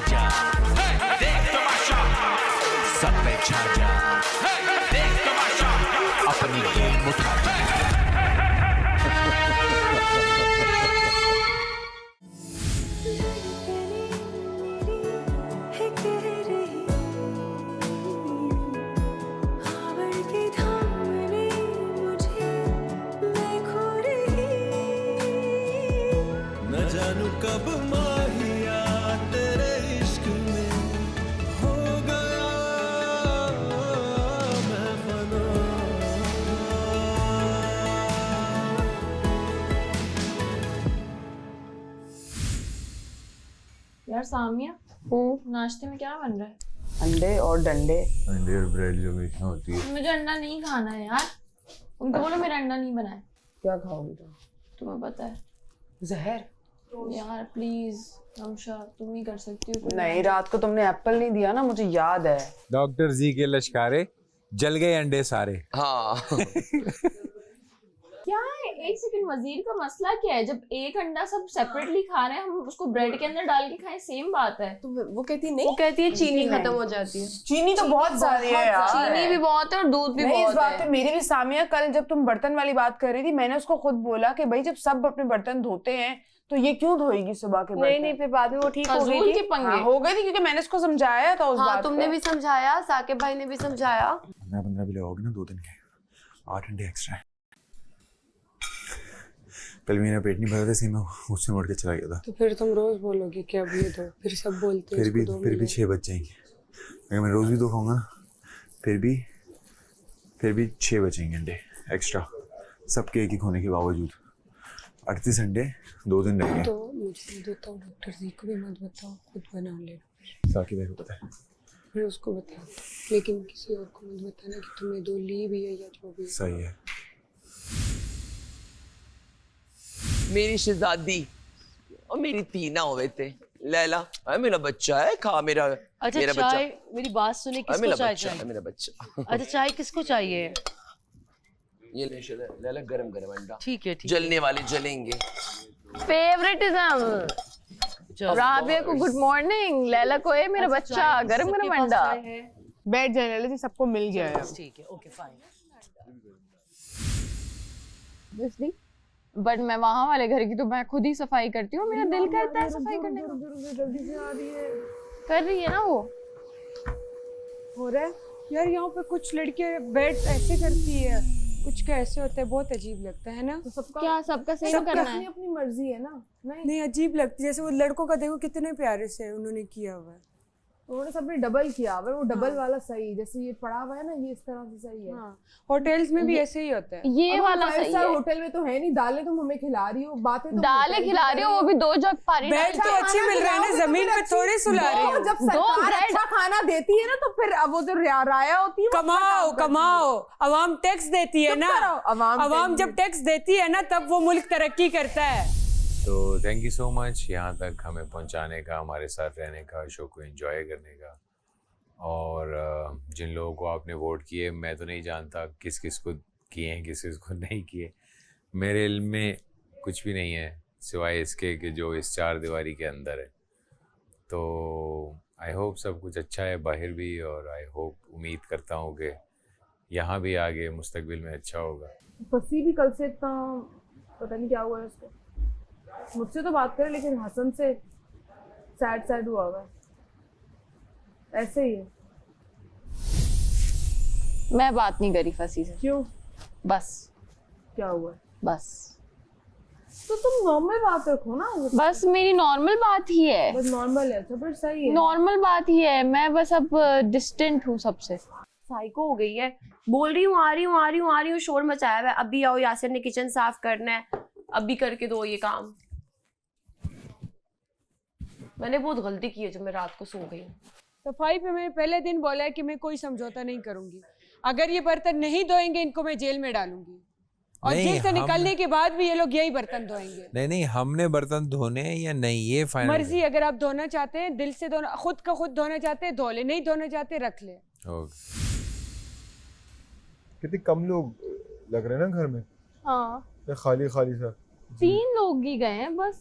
जा, देख तमाशा, सब पे छा जा, देख तमाशा, अपनी गेम उठा जा। न जानू कब माहिया तेरे इश्क में हो गया मैं फना। यार सामिया, नाश्ते में क्या बन रहा है? अंडे और डंडे। अंडे और ब्रेड जो हमेशा होती है। मुझे अंडा नहीं खाना है यार। उनको बोलो मेरा अंडा नहीं बना है। क्या खाओगी तुम? तुम्हें पता है। जहर? यार प्लीज हमशा, तुम ही कर सकती हो। नहीं, रात को तुमने एप्पल नहीं दिया ना, मुझे याद है। डॉक्टर जी के लश्कारे जल गए अंडे सारे। हाँ क्या है? एक सेकंड, वजीर का मसला क्या है? जब एक अंडा सब सेपरेटली खा रहे हैं, हम उसको ब्रेड के अंदर डाल के खाएं, सेम बात है। तो वो कहती नहीं, वो कहती है चीनी खत्म हो जाती है। चीनी तो बहुत सारी है यार। चीनी भी बहुत है और दूध भी नहीं, इस बहुत बात है। पे मेरी भी सामिया, कल जब तुम बर्तन वाली बात कर रही थी, मैंने उसको खुद बोला कि भाई जब सब अपने बर्तन धोते हैं तो ये क्यों धोएगी सुबह के बर्तन? नहीं, फिर बाद में वो ठीक हो गई फजूल थी। के पंगे। हाँ, हो गई थी क्योंकि मैंने उसको समझाया था उस हाँ, बात तुमने पे। भी समझाया, साकिब भाई ने भी समझाया। 15 भी लगाओगे ना 2 दिन के, 8 अंडे एक्स्ट्रा है। कल मेरा पेट नहीं भरा था, इसी में उससे मुड़ के चला गया था। तो फिर तुम रोज बोलोगे कि अब ये दो, फिर सब बोलते हैं फिर भी 6 बच जाएंगे। अगर मैं रोज भी 2 खाऊंगा ना, फिर भी 6 बचेंगे अंडे एक्स्ट्रा, सबके एक ही होने के बावजूद। 38 अंडे 2 दिन रहेंगे। तो मुझे बताओ, डॉक्टर जी को भी मत बताओ, खुद बना लेना। साकिब भाई को पता है। फिर उसको बताओ, लेकिन किसी और को मत बताना कि तुमने 2 ली भी है या जो भी। सही है। मेरी शहजादी और मेरी तीना हुए थे। लैला, अरे मेरा बच्चा है, खा मेरा। अच्छा मेरा चाय, मेरी बात सुने, अरे किसको मेरा चाय बच्चा, चाहिए? मेरा बच्चा। अच्छा चाय किसको चाहिए? ये ले लैला, गरम गरम अंडा। ठीक है ठीक जलने वाले जलेंगे। फेवरेटिज्म। राबिया को गुड मॉर्निंग, लैला को है मेरा बच्चा, गरम गरम अंडा। बैठ जाए लैला जी, सबको मिल गया है। ठीक है, ओके फाइन। बट मैं वहां वाले घर की तो मैं खुद ही सफाई करती हूँ, मेरा दिल करता है सफाई करने का। जल्दी से आ रही है। कर रही है ना वो। हो रहा है यार, यहाँ पे कुछ लड़कियां बैठ ऐसे करती है, कुछ का ऐसे होता है, बहुत अजीब लगता है ना। क्या सबका सेम करना है? अपनी मर्जी है ना। नहीं, अजीब लगती है। जैसे वो लड़कों का देखो कितने प्यारे से उन्होंने किया हुआ है। उन्होंने सबने डबल किया हुआ है, वो डबल वाला सही, जैसे ये पड़ा हुआ है ना, ये इस तरह से सही है। हाँ, होटल्स में भी ऐसे ही होता है। ये वाला सही है। होटल में तो है नहीं, दालें तुम हमें खिला रही हो, बातें तो दालें खिला रही हो, वो भी 2 जग पानी। बेड तो अच्छी मिल रहा है ना, जमीन पे थोड़े सुला रही हो। जब सरकार अच्छा खाना देती है ना, तो फिर अब वो जो राया होती है, कमाओ, अवाम टैक्स देती है ना। अवाम जब टैक्स देती है ना, तब वो मुल्क तरक्की करता है। तो थैंक यू सो मच यहाँ तक हमें पहुँचाने का, हमारे साथ रहने का, शो को एंजॉय करने का। और जिन लोगों को आपने वोट किए, मैं तो नहीं जानता किस किस को किए हैं, किस किस को नहीं किए। मेरे इल्म में कुछ भी नहीं है सिवाय इसके कि जो इस 4 दीवारी के अंदर है। तो आई होप सब कुछ अच्छा है बाहर भी, और आई होप उम्मीद करता हूँ कि यहाँ भी आगे मुस्तकबिल में अच्छा होगा। फसी भी कल से इतना पता नहीं क्या हुआ है उसको। मुझसे तो बात करे, लेकिन हसन से सैड हुआ हुआ है, ऐसे ही है। मैं बात नहीं करी फसी से। क्यों? बस क्या हुआ है? बस तो तुम नॉर्मल बात रखो ना। बस मेरी नॉर्मल बात ही है। बस नॉर्मल है, तो फिर सही है। नॉर्मल बात ही है, मैं बस अब डिस्टेंट हूँ सबसे। साइको हो गई है। बोल रही हूँ आ रही हूँ, शोर मचाया हुआ है। अभी आओ, यासिर ने किचन साफ करना है, अभी करके दो ये काम। मैंने बहुत गलती की है जब मैं रात को सो गई। सफाई पे मैंने पहले दिन बोला है कि मैं कोई समझौता नहीं करूंगी। अगर ये बर्तन नहीं धोएंगे, इनको मैं जेल में डालूंगी। और जेल से निकलने के बाद भी ये लोग यही बर्तन धोएंगे। नहीं, हमने बर्तन धोने हैं या नहीं, ये फाइनल मर्जी। अगर आप धोना चाहते हैं, दिल से धोना, खुद का खुद धोना चाहते हैं, धो ले। नहीं धोना चाहते, रख ले। कितने कम लोग लग रहे हैं ना घर में। हाँ, खाली सा। 3 लोग ही गए हैं बस।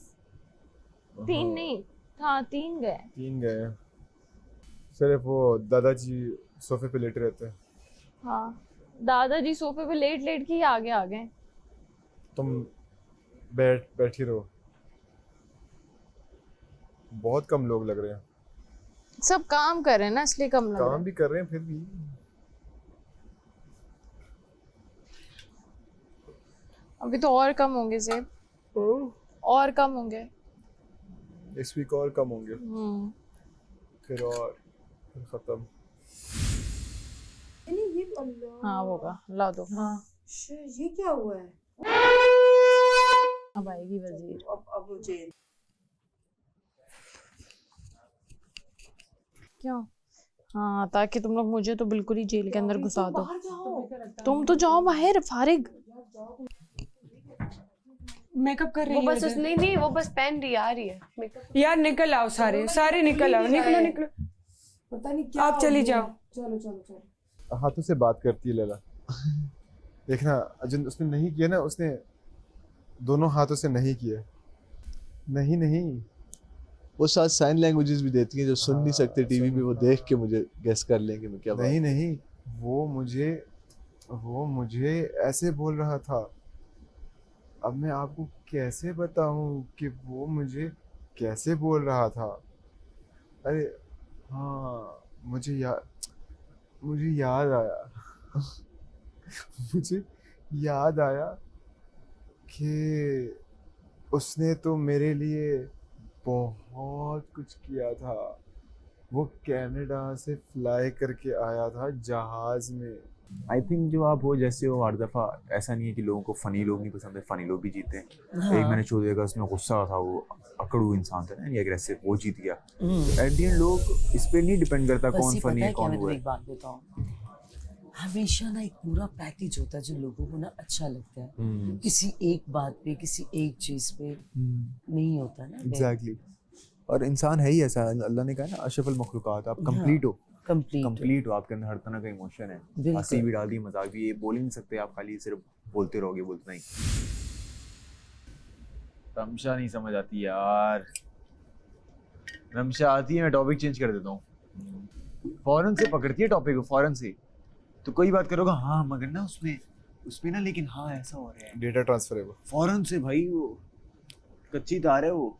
3 नहीं, हाँ 3 गए। 3 गए हैं। सिर्फ वो दादाजी सोफे पे लेटे रहते हैं। हाँ दादाजी सोफे पे लेट लेट के ही आगे आ गए। तुम बैठी रहो। बहुत कम लोग लग रहे हैं। सब काम कर रहे हैं ना इसलिए कम लग रहा काम है। भी कर रहे हैं फिर भी। अभी तो और कम होंगे सेब, और कम होंगे। इस वीक और कम होंगे, फिर खत्म। हाँ होगा, ला दो। हाँ ये क्या हुआ है? अब आएगी वजीर। अब वो जेल। क्यों? हाँ ताकि तुम लोग मुझे तो बिल्कुल ही जेल के अंदर घुसा दो। तुम तो जाओ बाहर फारिग। मेकअप कर रही वो है बस उधर। नहीं वो बस पहन रही आ रही है मेकअप। यार निकल आओ, सारे निकल आओ, निकलो। पता नहीं क्या आप चली जाओ। चलो। हाथों से बात करती है लैला। देखना जिन उसने नहीं किया ना, उसने दोनों हाथों से नहीं किया। नहीं वो साथ साइन लैंग्वेजेस भी देती हैं जो सुन नहीं सकते टीवी पे, वो देख के मुझे गेस कर लेंगे मैं क्या बात। नहीं वो मुझे ऐसे बोल रहा था। अब मैं आपको कैसे बताऊं कि वो मुझे कैसे बोल रहा था। अरे हाँ मुझे याद आया। मुझे याद आया कि उसने तो मेरे लिए बहुत कुछ किया था। वो कनाडा से फ्लाई करके आया था जहाज में। आई थिंक जो आप हो जैसे हो, हर दफ़ा ऐसा नहीं है कि लोगों को फ़नी लोग नहीं पसंद है, फ़नी लोग भी जीते हैं। हाँ। एक मैंने शो देखा, उसमें गुस्सा था, वो अकड़ू इंसान था ना, यानी एग्रेसिव, वो जीत गया। एट द एंड लोग इस पे नहीं डिपेंड करता कौन फनी है कौन वो है। एक बात बताऊं, हमेशा ना एक पूरा पैकेज होता है जो लोगों को ना अच्छा लगता है। किसी एक बात पे, किसी एक चीज पे नहीं होता ना। एग्जैक्टली। और इंसान है ही ऐसा, अल्लाह ने कहा ना अशरफुल मखलूकात, आप कंप्लीट हो, कंप्लीट हो, आपके अंदर हर तरह का इमोशन है, हंसी भी डाल दी, मजाक भी, ये बोल ही नहीं सकते आप, खाली सिर्फ बोलते रहोगे, बोलते नहीं। रमशा नहीं समझ आती यार, रमशा आती है मैं टॉपिक चेंज कर देता हूँ, फौरन से पकड़ती है टॉपिक को, फौरन से। तो कोई बात करोगा हाँ मगर ना उसमें ना, लेकिन हाँ ऐसा हो रहा है, डेटा ट्रांसफर है वो, फौरन से भाई, वो कच्ची तार है वो।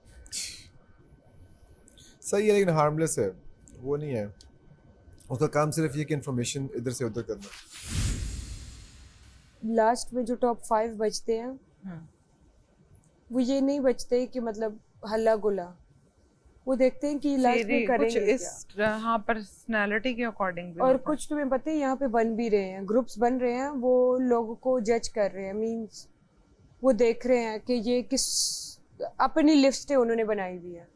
सही है लेकिन हार्मलेस है, वो नहीं है। उसका काम सिर्फ ये कि इन्फॉर्मेशन इधर से उधर करना। लास्ट में जो टॉप 5 बचते हैं वो ये नहीं बचते कि मतलब हल्ला गुला, वो देखते हैं कि लास्ट में करेंगे कुछ इस हाँ पर्सनालिटी के अकॉर्डिंग भी और होता कुछ तुम्हें पता है यहाँ पे बन भी रहे हैं, ग्रुप्स बन रहे हैं, वो लोगों को जज कर रहे हैं, मींस वो देख रहे हैं कि ये किस अपनी लिस्ट उन्होंने बनाई हुई है।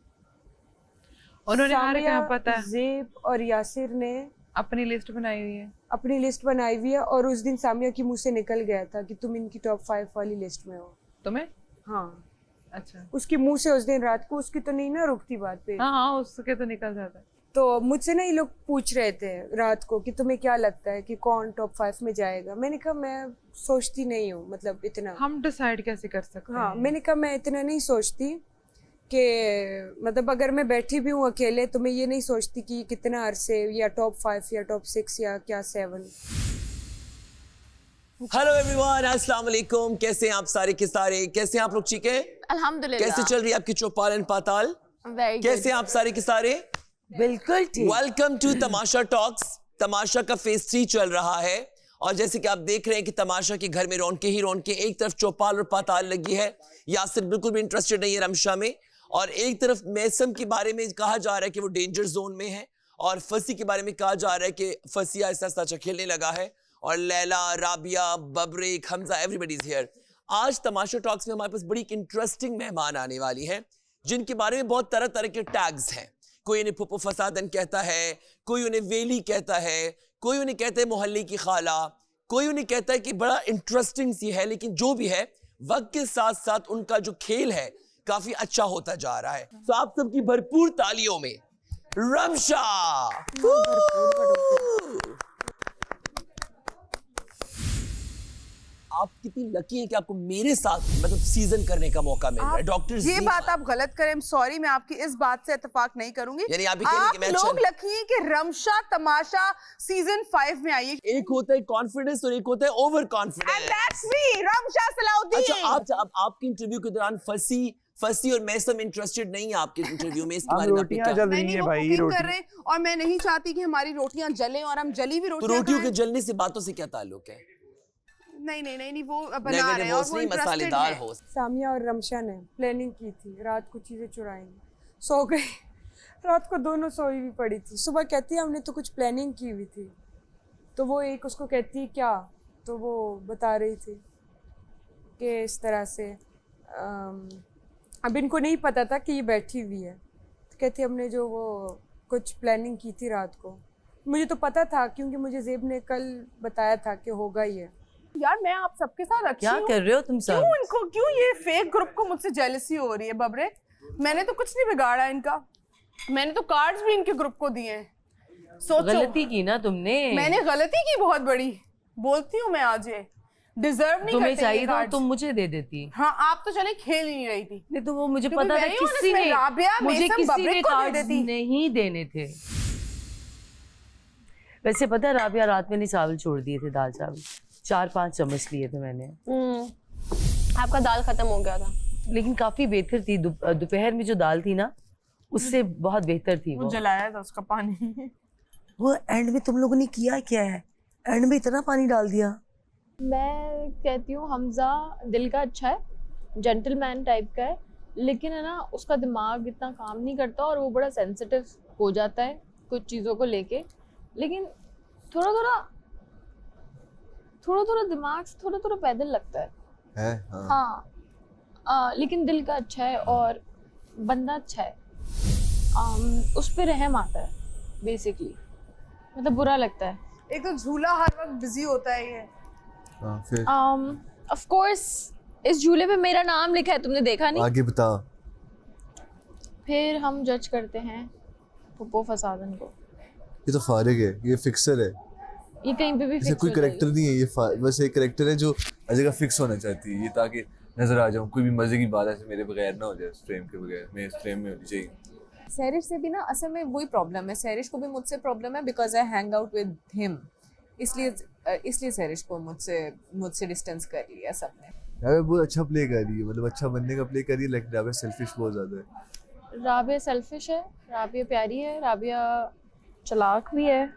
उन्होंने हर क्या सामिया, पता है ज़ेब और यासिर ने अपनी लिस्ट बनाई हुई है, अपनी लिस्ट बनाई हुई है, और उस दिन सामिया के मुंह से निकल गया था कि तुम इनकी टॉप 5 वाली लिस्ट में हो। तुम्हें? हाँ अच्छा, उसके मुंह से उस दिन रात को, उसकी तो नहीं ना रुकती बात पे, हाँ उसके तो निकल जाता है। तो मुझसे ना ये लोग पूछ रहे थे रात को कि तुम्हें क्या लगता है कि कौन टॉप 5 में जाएगा। मैंने कहा मैं सोचती नहीं हूँ, मतलब इतना हम डिसाइड कैसे कर सकते हाँ हैं? मैंने कहा मैं इतना नहीं सोचती कि मतलब अगर मैं बैठी भी हूँ अकेले तो मैं ये नहीं सोचती कि कितना अरसे या टॉप 5 या टॉप 6 या क्या 7। हेलो एवरीवन, अस्सलाम वालेकुम। कैसे हैं आप सारे के सारे? कैसे हैं आप लोग? ठीक है अल्हम्दुलिल्लाह। कैसे चल रही है आपकी चौपाल एंड पाताल? कैसे हैं आप सारे के सारे? बिल्कुल ठीक। Welcome to Tamasha Talks. Tamasha का फेज 3 चल रहा है और जैसे कि आप देख रहे हैं कि तमाशा के घर में रौनकें ही रौनकें, एक तरफ चौपाल और पाताल लगी है। यासिर बिल्कुल भी इंटरेस्टेड नहीं है रमशा में, और एक तरफ मैसम के बारे में कहा जा रहा है कि वो डेंजर जोन में है, और फसी के बारे में कहा जा रहा है कि फसी ऐसा अच्छा खेलने लगा है, और Laila, Rabia, Babrak, Hamza, everybody is here. आज तमाशा टॉक्स में हमारे पास बड़ी इंटरेस्टिंग मेहमान आने वाली हैं जिनके बारे में बहुत तरह तरह के टैग्स हैं। कोई उन्हें फुप्पो फसादन कहता है, कोई उन्हें वेली कहता है, कोई उन्हें कहता है मोहल्ले की खाला, कोई उन्हें कहता है कि बड़ा इंटरेस्टिंग सी है। लेकिन जो भी है, वक्त के साथ साथ उनका जो खेल है काफी अच्छा होता जा रहा है। तो आप सबकी भरपूर तालियों में रमशा। आप कितनी इतनी लकी हैं कि आपको मेरे साथ मतलब सीजन करने का मौका मिल रहा है। डॉक्टर ये बात आप गलत करें, सॉरी, मैं आपकी इस बात से इत्तेफाक नहीं करूंगी। यानी आप ये कह रही हैं कि मैं लोग लकी हैं कि रमशा तमाशा सीजन 5 में आई है। एक होता है कॉन्फिडेंस और एक होता है over confidence. That's me, Ramsha Salahuddin. अच्छा, आप आपके इंटरव्यू के दौरान फंसी और मैसम इंटरेस्टेड नहीं है आपके इंटरव्यू में, इसके बारे में आपने क्या? नहीं, वो कुकिंग कर रहे हैं और मैं नहीं चाहती कि हमारी रोटियां जलें और हम जली हुई तो रोटियां रोटियों के जलने से बातों से क्या ताल्लुक है? नहीं, वो बना रहे हैं और वो मसालेदार हो। सामिया और रमशा ने प्लानिंग की थी रात को चीज़ें चुराएंगे, सो गए। रात को दोनों सोई हुई पड़ी थी। सुबह कहती है हमने तो कुछ प्लानिंग की हुई थी। तो वो एक उसको कहती क्या, तो वो बता रही थी कि इस तरह से अब इनको नहीं पता था कि ये बैठी हुई है। तो कहती हमने जो वो कुछ प्लानिंग की थी रात को, मुझे तो पता था क्योंकि मुझे ज़ेब ने कल बताया था कि होगा ही है। यार मैं आप सबके साथ अच्छी क्या कर रहे हो तुम सब? क्यों ये फेक ग्रुप को मुझसे जेलसी हो रही है बबरे? मैंने तो कुछ नहीं बिगाड़ा इनका, मैंने तो कार्ड्स भी इनके ग्रुप को दिए हैं। सोचो, गलती की ना तुमने। मैंने गलती की बहुत बड़ी, बोलती हूँ मैं आज ये डिजर्व नहीं तुम्हें करते चाहिए तो cards। तुम मुझे दे देती। हाँ, आप तो चले खेल ही नहीं रही थी। नहीं तो वो मुझे क्योंकि पता था very honest किसी में ने राबिया, मुझे मेसम, किसी बबरे ने को दे कार्ड्स देती। नहीं देने थे। वैसे पता है राबिया रात में नहीं चावल छोड़ दिए थे, दाल चावल 4-5 चम्मच लिए थे मैंने। आपका दाल खत्म हो गया था, लेकिन काफी बेहतर थी। दोपहर में जो दाल थी ना उससे बहुत बेहतर थी वो। जलाया था उसका पानी। वो एंड में तुम लोगों ने किया क्या है? एंड में इतना पानी डाल दिया। मैं कहती हूँ हमजा दिल का अच्छा है, जेंटलमैन टाइप का है, लेकिन है ना उसका दिमाग इतना काम नहीं करता और वो बड़ा सेंसिटिव हो जाता है कुछ चीज़ों को लेके। लेकिन थोड़ा थोड़ा दिमाग से थोड़ा पैदल लगता है। हाँ, लेकिन दिल का अच्छा है और बंदा अच्छा है। उस पर रहम आता है बेसिकली, मतलब बुरा लगता है। एक तो झूला हर वक्त बिजी होता है ये। फिर ऑफ कोर्स इस झूले पे मेरा नाम लिखा है, तुमने देखा नहीं? आगे बता। फिर हम जज करते हैं पुप्पो फसादन को। ये तो फारिग है, ये फिक्सर है, ये कहीं पे भी इसे फिक्स कोई हो करेक्टर जाएगी। नहीं है। ये बस एक करेक्टर है जो हर जगह फिक्स होना चाहती है, ये ताकि नजर आ जाऊं। कोई भी मजे की बात ऐसे मेरे बगैर ना हो जाए, इस फ्रेम के बगैर। मैं इस फ्रेम में होनी चाहिए। सैरिश से भी ना असल में वही प्रॉब्लम है, सैरिश को भी मुझसे प्रॉब्लम है because I hang out with him, इसलिए सैरिश को मुझसे डिस्टेंस कर लिया सबने। राबिया बहुत अच्छा प्ले कर रही है, मतलब अच्छा बनने का प्ले कर रही है, लेकिन राबिया सेल्फिश बहुत ज्यादा है। राबिया सेल्फिश है, राबिया प्यारी है, राबिया चालाक भी है।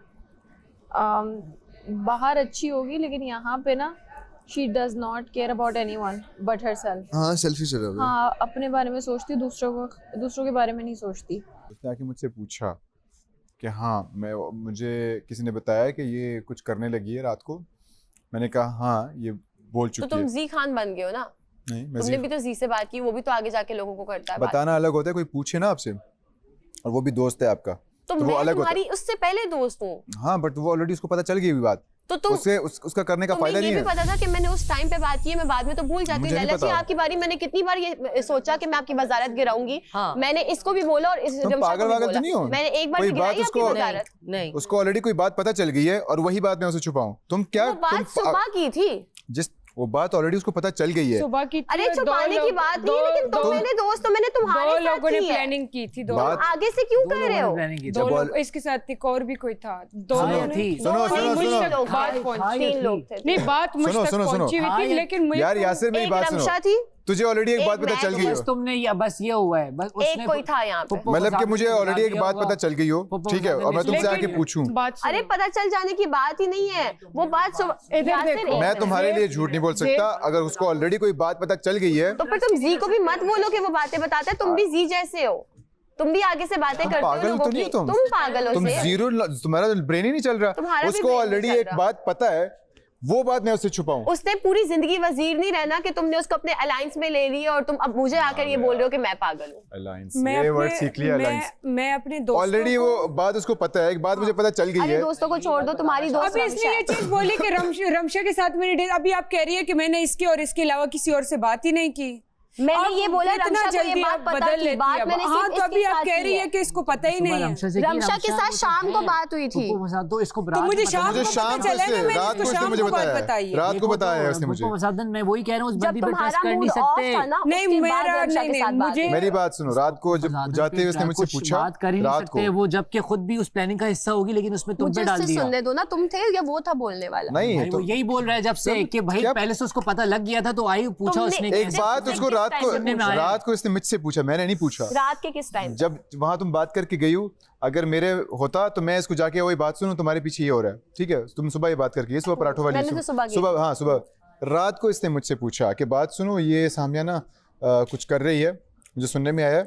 बाहर अच्छी होगी लेकिन यहाँ पे ना she does not care about anyone but herself। हाँ, सेल्फिश है राबिया। हाँ, अपने बारे में सोचती, दूसरों के बारे में नहीं सोचती। उसने आके मुझसे पूछा कि हाँ मुझे किसी ने बताया कि ये कुछ करने लगी है रात को। मैंने कहा हाँ ये बोल चुकी है। तो तुम जी खान बन गए हो ना? नहीं, तुमने भी तो जी से बात की, वो भी तो आगे जाके लोगों को करता है बात। बताना अलग होता है, कोई पूछे ना आपसे और वो भी दोस्त है आपका तो वो मैं अलग तुम्हारी उससे पहले दोस्त हूँ। हाँ, बट वो ऑलरेडी उसको पता चल गई बात, तो तुम उसका करने का फायदा नहीं है। मुझे भी पता था कि मैंने उस टाइम पे बात की है, मैं बाद में तो भूल जाती हूँ। लैला जी आपकी बारी, मैंने कितनी बार ये सोचा कि मैं आपकी वजारत गिराऊंगी। हाँ। मैंने इसको भी बोला और इस पागल वागल तो नहीं हो? मैंने एक बार गिराई आपकी वजारत। नहीं, उसको ऑलरेडी कोई बात पता चल गई है और वही बात मैं उसे छुपाऊं? तुम क्या बात सुबह की थी, वो बात ऑलरेडी उसको पता चल गई है। सुबह की अरे छुपाने की बात नहीं, लेकिन तुम मेरे दोस्त हो, मैंने तुम्हारे साथ लोगों ने प्लानिंग की थी। दो आगे से क्यों कह रहे हो? दो लोग इसके साथ थी, और भी कोई था। दो नहीं, बात मुझ तक पहुंची हुई थी, लेकिन यार यासिर मेरी बात सुनो, तुझे ऑलरेडी एक बात पता चल गई हो। तुमने बस ये हुआ है, बस एक कोई था यहाँ पे, मतलब कि मुझे ऑलरेडी एक बात पता चल गई हो, ठीक है, और मैं तुमसे आके पूछूं। अरे पता चल जाने की बात ही नहीं है, वो बात मैं तुम्हारे लिए झूठ नहीं बोल सकता। अगर उसको ऑलरेडी कोई बात पता चल गई है तो फिर तुम जी को भी मत बोलो कि वो बातें बताते हैं। तुम भी जी जैसे हो, तुम भी आगे से बातें करते हो पागल लोगों तो नहीं की। तुम पागल हो, तुम जीरो, तुम्हारा ब्रेन ही नहीं चल रहा। उसको ऑलरेडी एक बात पता है, वो बात मैं उससे छुपाऊं। उसने पूरी जिंदगी वजीर नहीं रहना कि तुमने उसको अपने अलायंस में ले लिया और तुम अब मुझे आकर ये बोल रहे हो कि मैं पागल हूँ। अलायंस, ये वर्ड सीख लिया, अलायंस। मैं अपने दोस्तों ऑलरेडी वो बात उसको पता है, एक बात मुझे पता चल गई है। दोस्तों को छोड़ दो, तुम्हारी दोस्त अभी इसलिए ये चीज बोली कि रमशा के साथ मैंने अभी आप कह रही है कि मैंने इसके और इसके अलावा किसी और से बात ही नहीं की। मैंने अब ये बोला इतना रमशा को ये जल्दी बात आप पता बदल थी, लेती बात है। मैंने हाँ, सिर्फ तो अभी इसके आप साथ कह की रही है है। कि इसको पता ही नहीं है। रमशा के साथ शाम को बात हुई थी। तो इसको तो मुझे शाम मुझे को शाम पता को चला है ना, इसने मैंने रात इसको को इसने शाम मुझे को बात बताया बताई है। रात को बताया है उसने मुझे। मसादन मैं वही कह रहा हूँ उस जब बंदी पर ट्रस्ट तुम्हारा कर नहीं मूड ऑफ सकते। था ना, नहीं, उसके मेरा बाद रमशा नहीं, के साथ नहीं, बात मुझे- हुई। मेरी बात सुनो, रात को जब जाते हुए उसने मुझसे पूछा, बात कर ही नहीं रात सकते को वो, जबकि खुद भी उस प्लानिंग का हिस्सा होगी, लेकिन उसमें तुम पे मुझे डाल उससे दिया। सुनने दो ना, तुम थे या वो था बोलने वाला? नहीं भाई तो वो यही बोल रहा है जब से कि भाई पहले से उसको पता लग गया था, तो आई पूछा तुमने उसने एक बात उसको रात को इसने मुझसे पूछा, मैंने नहीं पूछा। रात के किस टाइम? जब वहां तुम बात करके गई हो, अगर मेरे होता तो मैं इसको जाके वही बात सुनूं, तुम्हारे पीछे ये हो रहा है, ठीक है? तुम सुबह ये बात करके, ये सुबह पराठों वाली मैंने तो सुबह की। सुबह, हाँ सुबह। रात को इसने मुझसे पूछा कि बात सुनो, ये सामिया ना कुछ कर रही है, मुझे सुनने में आया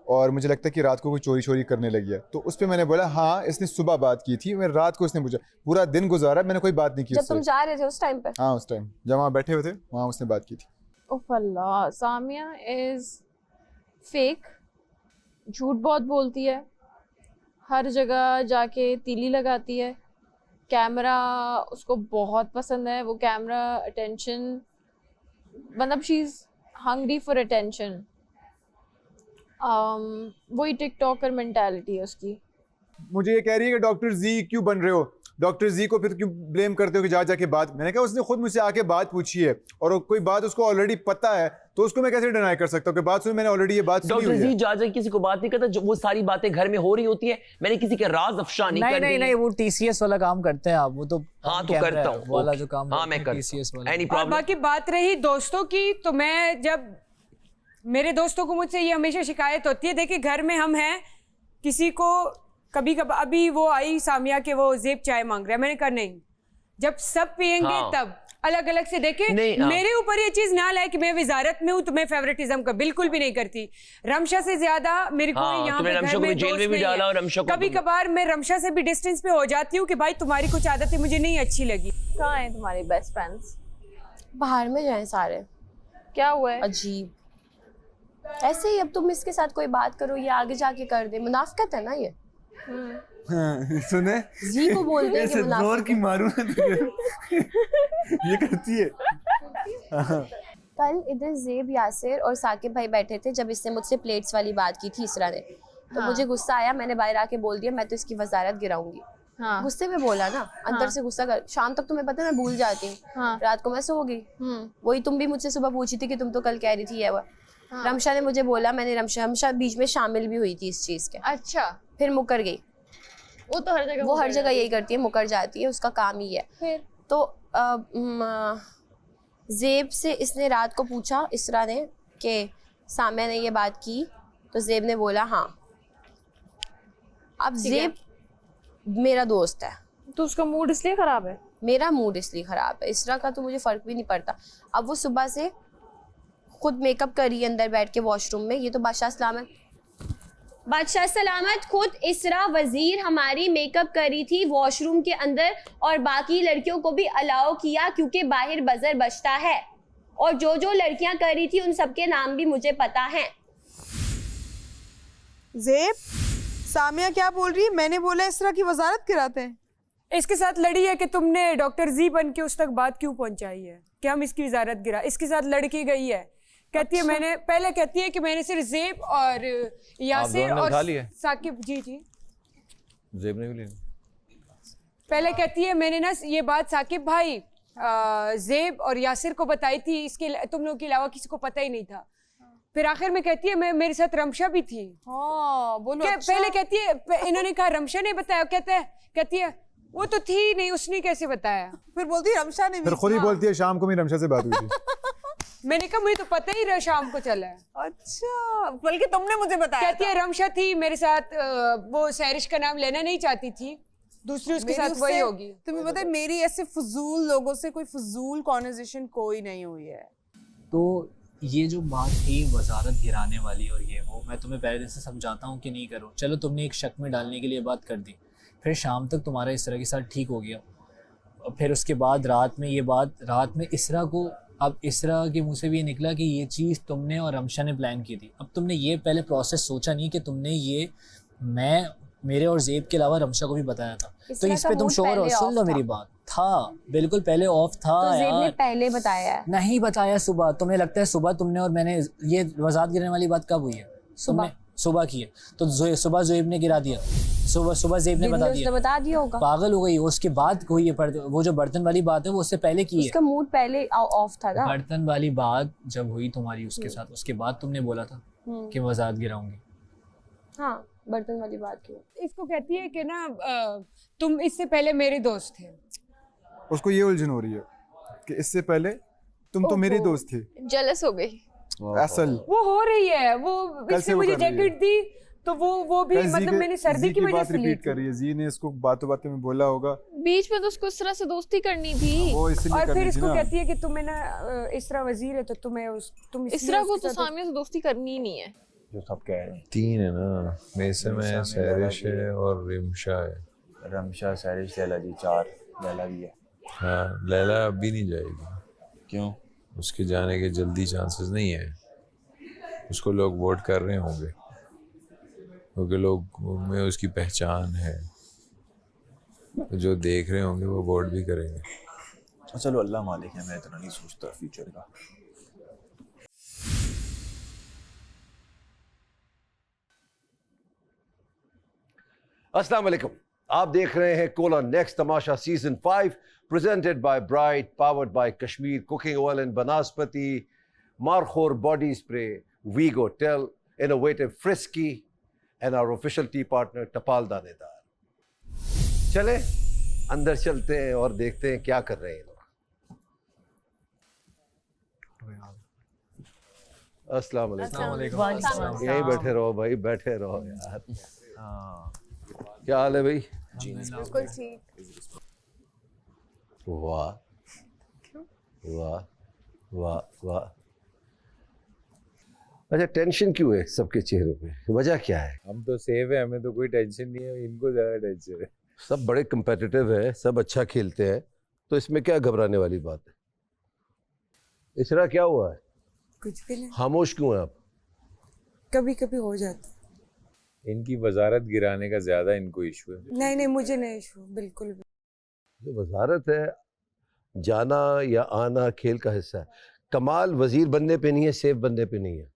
और मुझे लगता है कि रात को कोई चोरी चोरी करने लगी है। तो उस पर मैंने बोला हाँ, इसने सुबह बात की थी, मैं रात को इसने पूछा, पूरा दिन गुजारा मैंने कोई बात नहीं की जब उससे। तुम जा रहे थे उस टाइम पे? हाँ उस टाइम जब वहाँ बैठे हुए थे वहाँ उसने बात की थी। उफ अल्लाह, सामिया इज फेक, झूठ बहुत बोलती है, हर जगह जाके तीली लगाती है, कैमरा उसको बहुत पसंद है, वो कैमरा अटेंशन, मतलब she is hungry for attention. वही टिकटॉकर मेंटालिटी है उसकी। मुझे ये कह रही है कि डॉक्टर जी क्यों बन रहे हो, डॉक्टर जी को फिर क्यों ब्लेम करते हो कि जा जाके बात। मैंने कहा उसने खुद मुझसे आके बात पूछी है और कोई बात उसको ऑलरेडी पता है, तो उसको मैं कैसे डिनाई कर सकता हूँ कि बात सुन, मैंने ऑलरेडी ये बात सुनी डॉक्टर हुई जी है। जा किसी को बात नहीं करता, जो वो सारी बातें घर में हो रही होती है, मैंने किसी के राज अफशा नहीं कर नहीं, वो TCS वाला काम करते हैं आप, वो तो हाँ तो कैमरा करता है, हूँ वाला जो काम हाँ मैं करते हैं, करता TCS हूँ। वाला। Any और problem? बाकी बात रही दोस्तों की, तो मैं जब मेरे दोस्तों को मुझसे ये हमेशा शिकायत होती है, देखिए घर में हम हैं, किसी को कभी कभी, अभी वो आई सामिया के वो जेब चाय मांग रहा है, मैंने कहा नहीं, जब सब पियेंगे हाँ। तब अलग अलग से देखे। हाँ। मेरे ऊपर ये चीज ना लाए कि मैं वजारत में हूँ तो मैं फेवरेटिज्म का बिल्कुल भी नहीं करती। रमशा से ज्यादा मेरे को हाँ, यहाँ तुमने पे रमशा घर को में जेल में दोस्त भी नहीं डाला है। और रमशा को कभी कभार मैं रमशा से भी डिस्टेंस पे हो जाती हूँ कि भाई तुम्हारी कुछ आदतें मुझे नहीं अच्छी लगी। कहाँ है तुम्हारे बेस्ट फ्रेंड्स? बाहर में जाए सारे। क्या हुआ है? अजीब ऐसे ही, अब तुम इसके साथ कोई बात करो ये आगे जाके कर दे, मुनाफिकत है ना ये। सुने जी को बोलते हैं कि ऐसे जोर मुनाफिक की मारूं ना तुझे। ये करती है। कल इधर जेब, यासिर और साकिब भाई बैठे थे जब इसने मुझसे प्लेट्स वाली बात की थी इसरा ने, तो हाँ। मुझे गुस्सा आया, मैंने बाहर आके बोल दिया मैं तो इसकी वजारत गिराऊंगी। हाँ। गुस्से में बोला ना, अंदर हाँ। से गुस्सा कर, शाम तक तुम्हें पता है मैं भूल जाती हूँ। हाँ। रात को मैं सो गई। वही तुम भी मुझसे सुबह पूछी थी कि तुम तो कल कह रही थी ये वो। हाँ। रमशा ने मुझे बोला, मैंने रमशा बीच में शामिल भी हुई थी इस चीज के। अच्छा, फिर मुकर गई। वो तो हर जगह वो हर जगह यही करती है, मुकर जाती है, उसका काम ही है। फिर तो जेब से इसने रात को पूछा इसरा ने कि सामिया ने ये बात की, तो जेब ने बोला हाँ। अब जेब मेरा दोस्त है, तो उसका मूड इसलिए खराब है? मेरा मूड इसलिए खराब है, इसरा का तो मुझे फर्क भी नहीं पड़ता। अब वो सुबह से खुद मेकअप करी अंदर बैठ के वॉशरूम में, ये तो बादशाह सलामत खुद इसरा वजीर हमारी मेकअप करी थी वॉशरूम के अंदर, और बाकी लड़कियों को भी अलाउ किया क्योंकि बाहर बजर बजता है, और जो जो लड़कियां करी थी उन सबके नाम भी मुझे पता हैं। जेब, सामिया क्या बोल रही है? मैंने बोला इस तरह की वजारत कराते हैं। इसके साथ लड़ी है कि तुमने डॉक्टर जी बन के उस तक बात क्यों पहुंचाई है कि हम इसकी वजारत गिरा। इसके साथ लड़की गई है, कहती है मैंने, पहले कहती है कि मैंने सिर्फ जेब और यासिर और साकिब, जी जेब ने भी ली। पहले कहती है मैंने ना ये बात साकिब भाई, जेब और यासिर को बताई थी, इसके तुम लोगों के अलावा किसी को पता ही नहीं था। फिर आखिर में कहती है मैं, मेरे साथ रमशा भी थी। हाँ, बोलो। अच्छा। पहले कहती है इन्होंने कहा रमशा ने बताया, कहती है वो तो थी नहीं, उसने कैसे बताया। फिर बोलती है रमशा ने भी। फिर खुद ही बोलती है शाम को मेरी रमशा से बात हुई थी। मैंने कहा मुझे तो पता ही रहा शाम को चला है। अच्छा, बल्कि तुमने मुझे बताया। कहती है रमशा थी मेरे साथ, वो सैरिश का नाम लेना नहीं चाहती थी, दूसरी उसके साथ वही होगी। तुम्हें पता है मेरी ऐसे फजूल लोगों से कोई फजूल कॉन्वर्सेशन कोई नहीं हुई है। तो ये जो बात थी वजारत गिराने वाली और ये वो, मैं तुम्हें पहले से समझाता हूँ कि नहीं करो, चलो तुमने एक शक में डालने के लिए बात कर दी, फिर शाम तक तुम्हारा इस तरह के साथ ठीक हो गया, और फिर उसके बाद रात में ये बात, रात में इसरा को, अब इसरा के मुंह से भी ये निकला कि ये चीज़ तुमने और रमशा ने प्लान की थी। अब तुमने ये पहले प्रोसेस सोचा नहीं कि तुमने ये मेरे और जेब के अलावा रमशा को भी बताया था, तो इस पे तुम श्योर हो, सुन लो मेरी बात, था, बिल्कुल पहले ऑफ था तो ज़ेब ने यार। पहले बताया है। नहीं बताया सुबह। तुम्हें लगता है सुबह तुमने और मैंने ये वजाहत गिरने वाली बात कब हुई है? तुमने सुबह की है तो सुबह ज़ेब ने गिरा दिया, सुबह ज़ेब ने बता दिया। बता दिया होगा। पागल हो गई, उसके बाद हुई है। वो जो बर्तन वाली बात है वो उससे पहले की है। उसका मूड पहले ऑफ था ना। बर्तन वाली बात जब हुई तुम्हारी उसके साथ, उसके बाद तुमने बोला था कि वजाहत गिराऊंगी। हाँ, बर्तन वाली बात की। इसको कहती है कि ना तुम इससे पहले मेरे दोस्त थे। उसको ये उलझन हो रही है कि इससे पहले तुम तो मेरी दोस्त थी। जेलस हो गई असल वो हो रही है, वो कल से इसने वो मुझे कर रही है। जैकेट दी तो वो भी कल मतलब मैंने सर्दी की वजह बात से ली रिपीट थी। कर रही है। जी ने इसको बातों बातों में बोला होगा, बीच में तो उसको इस तरह से दोस्ती करनी थी। वो इसलिए और फिर करनी थी इसको ना। कहती है कि तुम्हें ना इसरा वजीर है तो तुम इसरा को तो सामने से दोस्ती करनी ही नहीं है। जो सब कह रहे हैं। 3 है ना, मेसम है, सैरिश है और रिमशा है। रमशा, सैरिश, लैला जी 4, लैला भी है। हाँ, लैला अभी नहीं जाएगी। क्यों? उसके जाने के जल्दी चांसेस नहीं है। उसको लोग वोट कर रहे होंगे क्योंकि लोगों में उसकी पहचान है, तो जो देख रहे होंगे वो वोट भी करेंगे। चलो अल्लाह मालिक है, मैं इतना नहीं सोचता फ्यूचर का। अस्सलाम वालेकुम, आप देख रहे हैं cola next Tamasha season 5 presented by bright, powered by Kashmir cooking oil and Banaspati, Markhor body spray, वीगो टेल, innovative Frisky and our official tea partner Tapal Danedar. चले अंदर चलते हैं और देखते हैं क्या कर रहे हैं लोग। अस्सलाम वालेकुम। यहीं बैठे रहो भाई, बैठे रहो यार। क्या हाल है भाई? बिल्कुल ठीक। वाह वाह वाह वाह। अच्छा, टेंशन क्यों है सबके चेहरों पे? वजह क्या है? हम तो सेफ है, हमें तो कोई टेंशन नहीं है, इनको ज्यादा टेंशन है। सब बड़े कंपेटिटिव है, सब अच्छा खेलते हैं, तो इसमें क्या घबराने वाली बात है? इसरा क्या हुआ है? कुछ भी नहीं, खामोश क्यों है आप? कभी कभी हो जाता। इनकी वजारत गिराने का ज्यादा इनको इशू है। नहीं नहीं, मुझे नहीं इशू, बिल्कुल भी। जो वजारत है, जाना या आना खेल का हिस्सा है। कमाल वजीर बनने पे नहीं है, सेफ बनने पे नहीं है।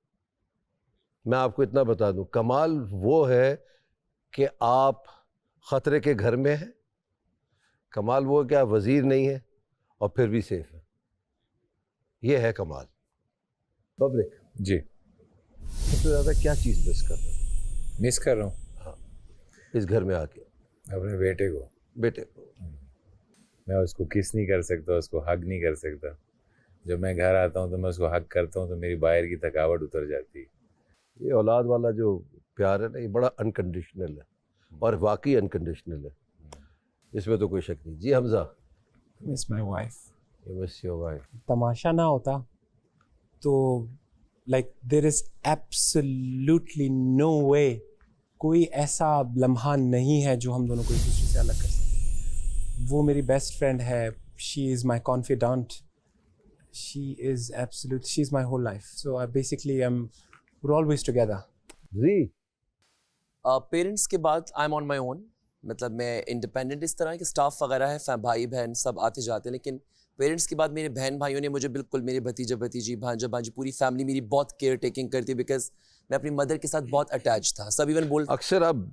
मैं आपको इतना बता दूं, कमाल वो है कि आप खतरे के घर में हैं। कमाल वो है कि आप वजीर नहीं है और फिर भी सेफ है। ये है कमाल। पब्लिक जी, सबसे ज्यादा क्या चीज़ मिस कर रहे हो? मिस कर रहा हूँ हाँ, इस घर में आके अपने बेटे को। बेटे को मैं उसको किस नहीं कर सकता, उसको हग नहीं कर सकता। जब मैं घर आता हूँ तो मैं उसको हग करता हूँ तो मेरी बाहर की थकावट उतर जाती है। ये औलाद वाला जो प्यार है ना, ये बड़ा अनकंडीशनल है और वाकई अनकंडीशनल है, इसमें तो कोई शक नहीं। जी Hamza. Miss my wife. You miss your wife. Tamasha ना होता तो like there is absolutely no way, कोई ऐसा लम्हा नहीं है जो हम दोनों को एक दूसरे से अलग कर सके। वो मेरी बेस्ट फ्रेंड है, she is my confident, she is absolute, she is my whole life. So I basically we're always together. जी पेरेंट्स के बाद I am on my own, मतलब मैं इंडिपेंडेंट इस तरह के स्टाफ वगैरह है, भाई बहन सब आते जाते हैं, लेकिन पेरेंट्स के बाद मेरे बहन भाइयों ने मुझे बिल्कुल, मेरे भतीजा भतीजी, भांजा भांजी, पूरी फैमिली मेरी बहुत केयर टेकिंग करती है, बिकॉज मैं अपनी मदर के साथ बहुत अटैच था। सब इवन बोल, अक्सर आप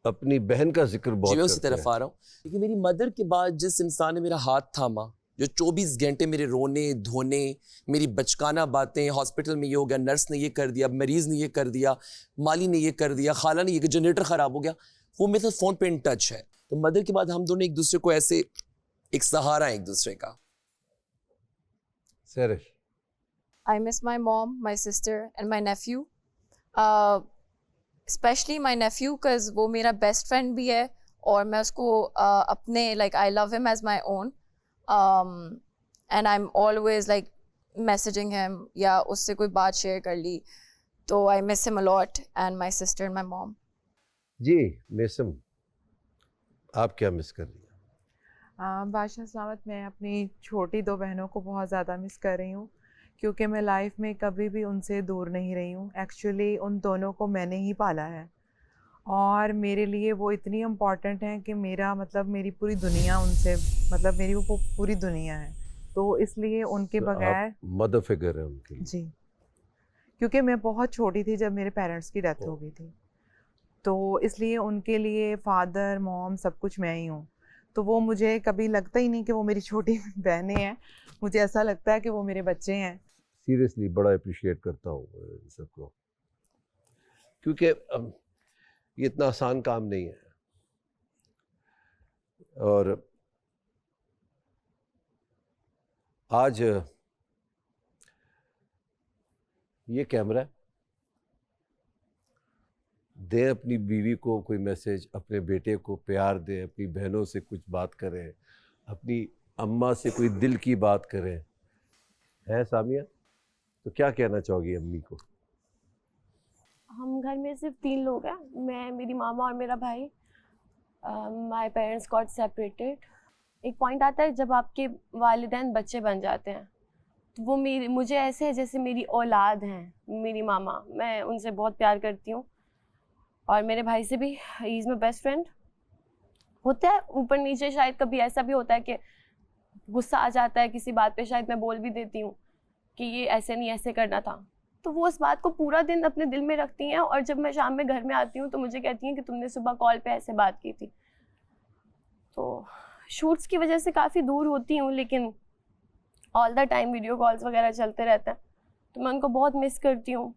अपनी बहन का जिक्र बहुत जी मैं उसी करते तरफ हैं। आ रहा हूँ, क्योंकि मेरी मदर के बाद जिस इंसान ने मेरा हाथ थामा, जो 24 घंटे मेरे रोने धोने, मेरी बचकाना बातें, हॉस्पिटल में ये हो गया, नर्स ने ये कर दिया, मरीज़ ने ये कर दिया, माली ने ये कर दिया, खाला ने ये, जनरेटर ख़राब हो गया, वो मेरे साथ फ़ोन पे इन टच है। तो मदर के बाद हम दोनों एक दूसरे को ऐसे एक सहारा है एक दूसरे का। सैरिश। I miss my mom, my sister and my nephew. Especially my nephew because वो मेरा best friend भी है और मैं उसको अपने like I love him as my own. And I'm always like messaging him या उससे कोई बात शेयर कर ली, तो I miss him a lot and my sister and my mom. जी मेसम, आप क्या मिस कर रही हैं? बादशाह सलामत, मैं अपनी छोटी 2 बहनों को बहुत ज़्यादा मिस कर रही हूँ, क्योंकि मैं लाइफ में कभी भी उनसे दूर नहीं रही हूँ। एक्चुअली उन दोनों को मैंने ही पाला है और मेरे लिए वो इतनी इम्पॉर्टेंट हैं कि मेरा मतलब मेरी पूरी दुनिया उनसे, मतलब मेरी वो पूरी दुनिया है, तो इसलिए उनके बगैर मदर फिगर है उनकी। जी, क्योंकि मैं बहुत छोटी थी जब मेरे पेरेंट्स की डेथ हो गई थी, तो इसलिए उनके लिए फादर मॉम सब कुछ मैं ही हूँ। तो वो मुझे कभी लगता ही नहीं कि वो मेरी छोटी बहनें हैं, मुझे ऐसा लगता है कि वो मेरे बच्चे हैं। सीरियसली बड़ा अप्रिशिएट करता हूँ सबको, क्योंकि ये इतना आसान काम नहीं है। और आज ये कैमरा है, दें अपनी बीवी को कोई मैसेज, अपने बेटे को प्यार दें, अपनी बहनों से कुछ बात करें, अपनी अम्मा से कोई दिल की बात करें। है सामिया, तो क्या कहना चाहोगी अम्मी को? हम घर में सिर्फ 3 लोग हैं, मैं, मेरी मामा और मेरा भाई। My parents got separated. एक पॉइंट आता है जब आपके वालिदैन बच्चे बन जाते हैं, तो वो मुझे ऐसे है जैसे मेरी औलाद हैं। मेरी मामा, मैं उनसे बहुत प्यार करती हूँ, और मेरे भाई से भी। He is my best friend. होता है ऊपर नीचे, शायद कभी ऐसा भी होता है कि गुस्सा आ जाता है किसी बात पे, शायद मैं बोल भी देती हूँ कि ये ऐसे नहीं, ऐसे करना था, तो वो उस बात को पूरा दिन अपने दिल में रखती हैं, और जब मैं शाम में घर में आती हूँ तो मुझे कहती हैं कि तुमने सुबह कॉल पे ऐसे बात की थी। तो शूट्स की वजह से काफ़ी दूर होती हूँ, लेकिन all the time video calls वगैरह चलते रहते हैं, तो मैं उनको बहुत मिस करती हूँ।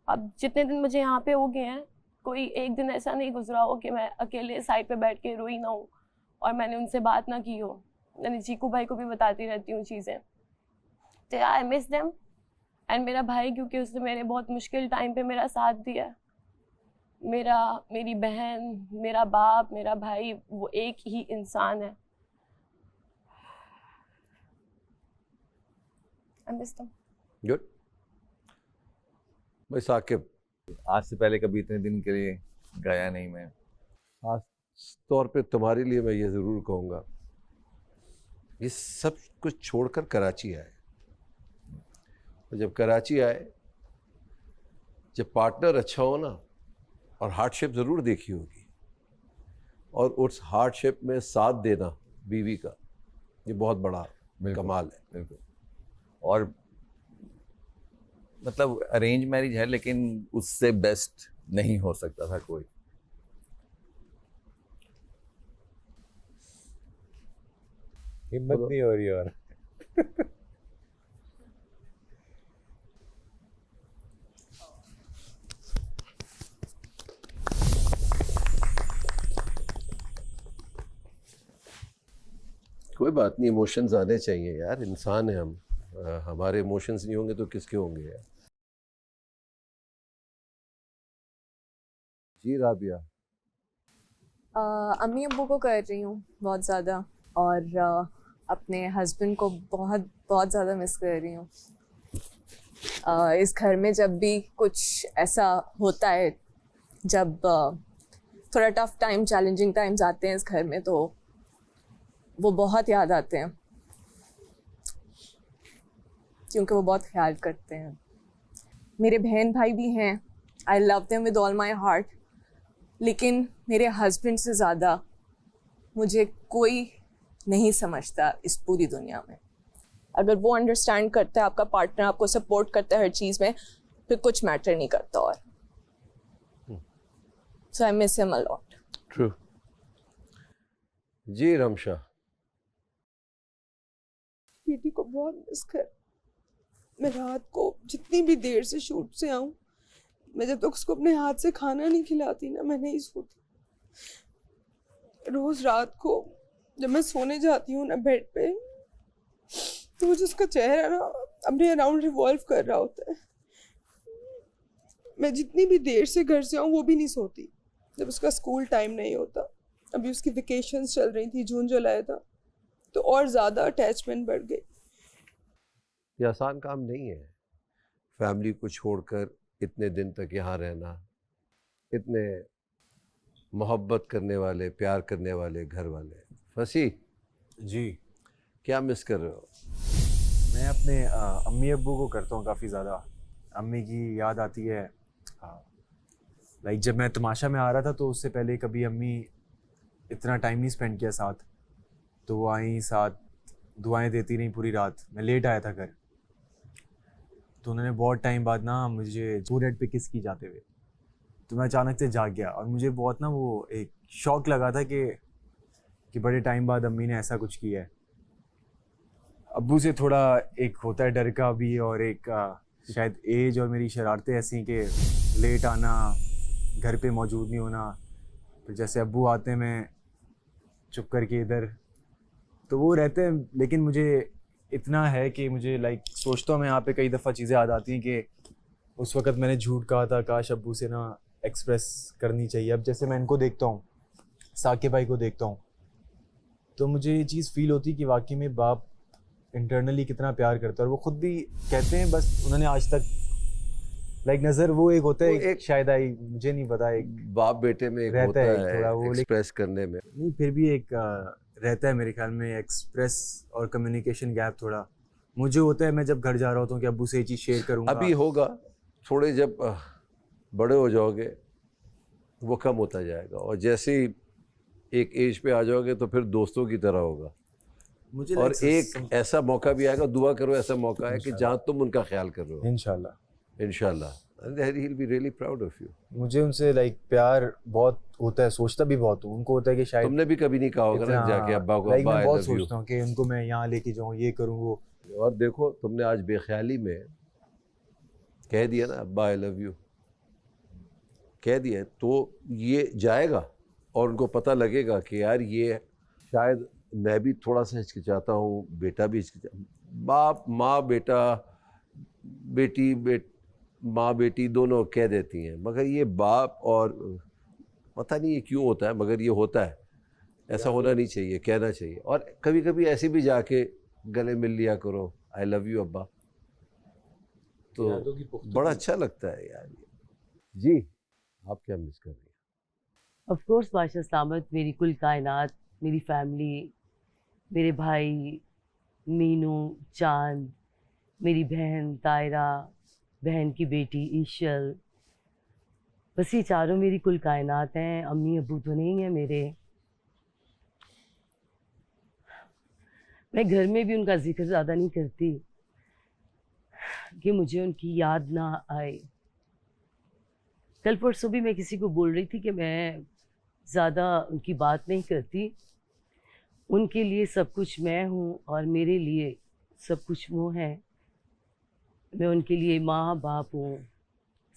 अब जितने दिन मुझे यहाँ पे हो गए हैं, कोई एक दिन ऐसा नहीं गुजरा हो कि मैं अकेले साइड पे बैठ के रोई ना हूँ और मैंने उनसे बात ना की हो। मैंने चीकू भाई को भी बताती रहती हूँ चीज़ें, तो आई मिस देम। एंड मेरा भाई, क्योंकि उसने मेरे बहुत मुश्किल टाइम पे मेरा साथ दिया। मेरी बहन, मेरा बाप, मेरा भाई, वो एक ही इंसान है। I miss them. गुड। भाई साकिब, आज से पहले कभी इतने दिन के लिए गया नहीं मैं। खास तौर पे तुम्हारे लिए मैं ये ज़रूर कहूँगा, ये सब कुछ छोड़कर कराची आए। और जब कराची आए, जब पार्टनर अच्छा हो ना, और हार्डशिप ज़रूर देखी होगी, और उस हार्डशिप में साथ देना बीवी का, ये बहुत बड़ा कमाल है। बिल्कुल। और मतलब अरेंज मैरिज है, लेकिन उससे बेस्ट नहीं हो सकता था कोई। हिम्मत नहीं हो रही। और कोई बात नहीं, इमोशंस आने चाहिए यार, इंसान है हम। हमारे इमोशंस नहीं होंगे तो किसके होंगे यार। जी राबिया। अम्मी अब्बू को कर रही हूँ बहुत ज़्यादा, और अपने हस्बैंड को बहुत बहुत ज़्यादा मिस कर रही हूँ। इस घर में जब भी कुछ ऐसा होता है, जब थोड़ा टफ टाइम, चैलेंजिंग टाइम्स आते हैं इस घर में, तो वो बहुत याद आते हैं, क्योंकि वो बहुत ख्याल करते हैं। मेरे बहन भाई भी हैं, I love them with all my heart, लेकिन मेरे हस्बैंड से ज़्यादा मुझे कोई नहीं समझता इस पूरी दुनिया में। अगर वो अंडरस्टैंड करता है, आपका पार्टनर आपको सपोर्ट करता है हर चीज़ में, फिर कुछ मैटर नहीं करता। और so I miss him a lot. True. जी रमशा। बेटी को बहुत मिस कर। मैं रात को जितनी भी देर से शूट से आऊँ, मैं जब तक उसको अपने हाथ से खाना नहीं खिलाती ना, मैं नहीं सोती। रोज रात को जब मैं सोने जाती हूँ ना बेड पे, तो मुझे उसका चेहरा ना अपने अराउंड रिवॉल्व कर रहा होता है। मैं जितनी भी देर से घर से आऊँ वो भी नहीं सोती जब उसका स्कूल टाइम नहीं होता। अभी उसकी वेकेशंस चल रही थी, जून जुलाई था, तो और ज़्यादा अटैचमेंट बढ़ गई। ये आसान काम नहीं है, फैमिली को छोड़कर इतने दिन तक यहाँ रहना। इतने मोहब्बत करने वाले, प्यार करने वाले घर वाले। फसी जी, क्या मिस कर रहे हो? मैं अपने अम्मी अब्बू को करता हूँ काफ़ी ज़्यादा। अम्मी की याद आती है। लाइक जब मैं तमाशा में आ रहा था तो उससे पहले कभी अम्मी इतना टाइम नहीं स्पेंड किया साथ, तो वो आई साथ, दुआएं देती रही पूरी रात। मैं लेट आया था घर, तो उन्होंने बहुत टाइम बाद ना मुझे फोरहेड पे किस की जाते हुए, तो मैं अचानक से जाग गया और मुझे बहुत ना वो एक शॉक लगा था कि बड़े टाइम बाद अम्मी ने ऐसा कुछ किया है। अब्बू से थोड़ा एक होता है डर का भी, और एक शायद एज और मेरी शरारतें ऐसी कि लेट आना, घर पे मौजूद नहीं होना, फिर जैसे अब्बू आते हैं मैं चुप करके इधर, तो वो रहते हैं। लेकिन मुझे इतना है कि मुझे लाइक सोचता हूँ मैं यहाँ पे कई दफ़ा चीज़ें याद आती हैं कि उस वक़्त मैंने झूठ कहा था, काश अब्बू से ना एक्सप्रेस करनी चाहिए। अब जैसे मैं इनको देखता हूँ, साकिब भाई को देखता हूँ, तो मुझे ये चीज़ फील होती है कि वाकई में बाप इंटरनली कितना प्यार करता है। और वो खुद भी कहते हैं, बस उन्होंने आज तक लाइक नज़र वो एक होता है एक शायद आई, मुझे नहीं पता, एक बाप बेटे में एक रहता होता है है थोड़ा वो एक्सप्रेस करने में। नहीं, फिर भी एक रहता है मेरे ख्याल में एक्सप्रेस और कम्युनिकेशन गैप थोड़ा मुझे होता है। मैं जब घर जा रहा होता हूँ कि अब्बू से ये चीज़ शेयर करूँगा, अभी होगा, थोड़े जब बड़े हो जाओगे वो कम होता जाएगा, और जैसे ही एक एज पे आ जाओगे तो फिर दोस्तों की तरह होगा। मुझे और एक ऐसा मौका भी आएगा, दुआ करो ऐसा मौका है कि जहाँ तुम उनका ख्याल कर रहे हो, इंशाल्लाह he will be really proud of you. मुझे उनसे लाइक प्यार बहुत होता है, सोचता भी बहुत हूँ। उनको होता है कि शायद तुमने भी कभी नहीं कहा होगा ना जाके अब्बा को, अब्बा मैं आई बहुत लव यू। सोचता हूँ कि उनको मैं यहाँ लेके जाऊँ, ये करूँ वो। और देखो तुमने आज बेख्याली में कह दिया ना अब्बा आई लव यू, कह दिया, तो ये जाएगा और उनको पता लगेगा कि यार ये शायद मैं भी थोड़ा सा हिचकिचाता हूँ, बेटा भी हिचकिचा, बाप माँ बेटा बेटी माँ बेटी दोनों कह देती हैं, मगर ये बाप और पता नहीं ये क्यों होता है, मगर ये होता है। ऐसा होना नहीं चाहिए, कहना चाहिए। और कभी कभी ऐसे भी जाके गले मिल लिया करो, आई लव यू अब्बा, तो बड़ा अच्छा लगता है यार। जी आप क्या मिस कर रही हैं? ऑफ कोर्स बादशाह सलामत, मेरी कुल कायनात, मेरी फैमिली, मेरे भाई मीनू, चांद, मेरी बहन तायरा, बहन की बेटी ईशल, बस ये चारों मेरी कुल कायनात हैं। अम्मी अबू तो नहीं है मेरे। मैं घर में भी उनका जिक्र ज़्यादा नहीं करती कि मुझे उनकी याद ना आए। कल परसों भी मैं किसी को बोल रही थी कि मैं ज़्यादा उनकी बात नहीं करती, उनके लिए सब कुछ मैं हूँ और मेरे लिए सब कुछ वो हैं। मैं उनके लिए माँ बाप हूँ,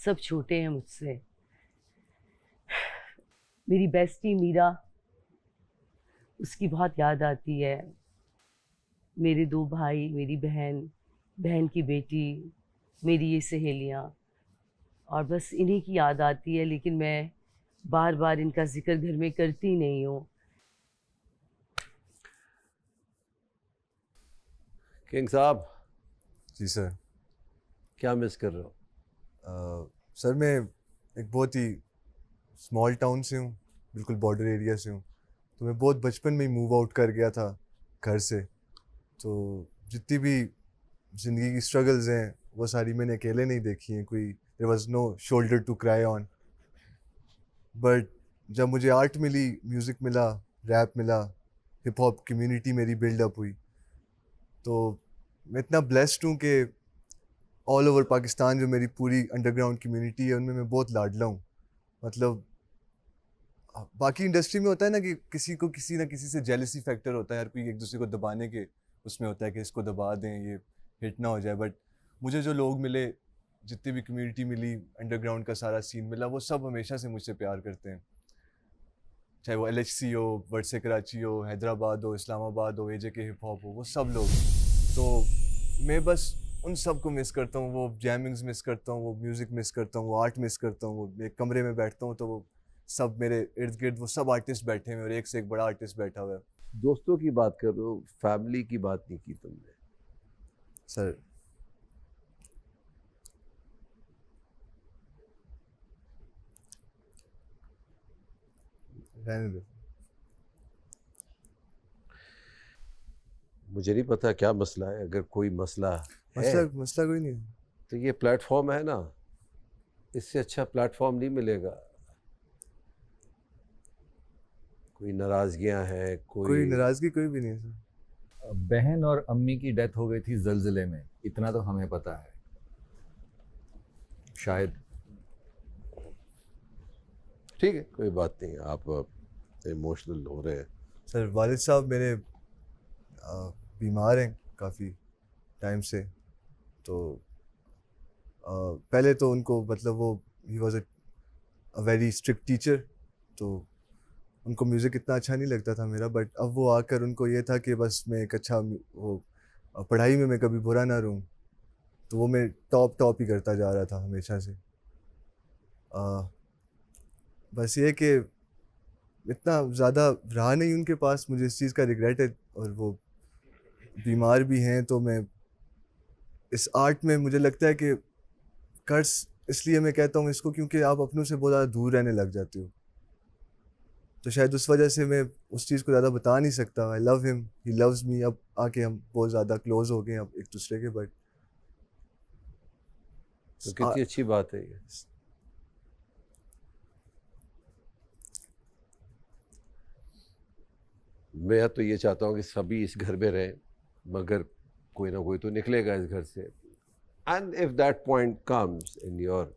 सब छोटे हैं मुझसे। मेरी बेस्टी मीरा, उसकी बहुत याद आती है। मेरे दो भाई, मेरी बहन, बहन की बेटी, मेरी ये सहेलियाँ, और बस इन्हीं की याद आती है। लेकिन मैं बार बार इनका जिक्र घर में करती नहीं हूँ। किंग साहब। जी सर। क्या मिस कर रहे हो? सर मैं एक बहुत ही स्मॉल टाउन से हूँ, बिल्कुल बॉर्डर एरिया से हूँ, तो मैं बहुत बचपन में ही मूव आउट कर गया था घर से। तो जितनी भी ज़िंदगी की स्ट्रगल्स हैं वो सारी मैंने अकेले नहीं देखी हैं, कोई there was no shoulder to cry on. But जब मुझे आर्ट मिली, म्यूज़िक मिला, रैप मिला, हिप हॉप कम्युनिटी मेरी बिल्डअप हुई, तो मैं इतना ब्लेस्ड हूँ कि ऑल ओवर पाकिस्तान जो मेरी पूरी अंडरग्राउंड कम्युनिटी है उनमें मैं बहुत लाडला हूँ। मतलब बाकी इंडस्ट्री में होता है ना कि किसी को किसी ना किसी से जेलसी फैक्टर होता है, हर कोई एक दूसरे को दबाने के उसमें होता है कि इसको दबा दें, ये हिट ना हो जाए। बट मुझे जो लोग मिले, जितनी भी कम्युनिटी मिली, अंडरग्राउंड का सारा सीन मिला, वो सब हमेशा से मुझसे प्यार करते हैं, चाहे वो LHC हो, वर्डसे कराची हो, हैदराबाद हो, इस्लामाबाद हो, AJK हिप हॉप हो, वो सब लोग। तो मैं बस उन सब को मिस करता हूँ, वो जैमिंग्स मिस करता हूँ, वो म्यूज़िक मिस करता हूँ, वो आर्ट मिस करता हूँ। वो एक कमरे में बैठता हूँ तो वो सब मेरे इर्द गिर्द वो सब आर्टिस्ट बैठे हैं और एक से एक बड़ा आर्टिस्ट बैठा हुआ है। दोस्तों की बात कर रहे हो, फैमिली की बात नहीं की तुमने। सर रहने दो, मुझे नहीं पता क्या मसला है, अगर कोई मसला है, मसला कोई नहीं, तो ये प्लेटफॉर्म है ना, इससे अच्छा प्लेटफॉर्म नहीं मिलेगा। कोई नाराज़गियाँ हैं, कोई नाराज़गी कोई भी नहीं है सर। बहन और अम्मी की डेथ हो गई थी ज़लज़ले में, इतना तो हमें पता है। शायद ठीक है, कोई बात नहीं, आप इमोशनल हो रहे हैं। सर वालिद साहब मेरे बीमार हैं काफ़ी टाइम से, तो पहले तो उनको मतलब वो he was a very strict teacher, तो उनको म्यूज़िक इतना अच्छा नहीं लगता था मेरा, बट अब वो आकर उनको ये था कि बस मैं एक अच्छा वो पढ़ाई में मैं कभी बुरा ना रहूं, तो वो मैं टॉप ही करता जा रहा था हमेशा से। बस ये कि इतना ज़्यादा रहा नहीं उनके पास, मुझे इस चीज़ का रिग्रेट है, और वो बीमार भी हैं, तो मैं इस आर्ट में मुझे लगता है कि कर्ज इसलिए मैं कहता हूँ इसको क्योंकि आप अपनों से बहुत ज़्यादा दूर रहने लग जाते हो, तो शायद उस वजह से मैं उस चीज़ को ज़्यादा बता नहीं सकता। I love him, he loves me, अब आके हम बहुत ज़्यादा क्लोज हो गए अब एक दूसरे के, बट तो कितनी अच्छी बात है ये। मैं तो ये चाहता हूँ कि सभी इस घर में रहें, मगर कोई ना कोई तो निकलेगा इस घर से, and if that point comes in your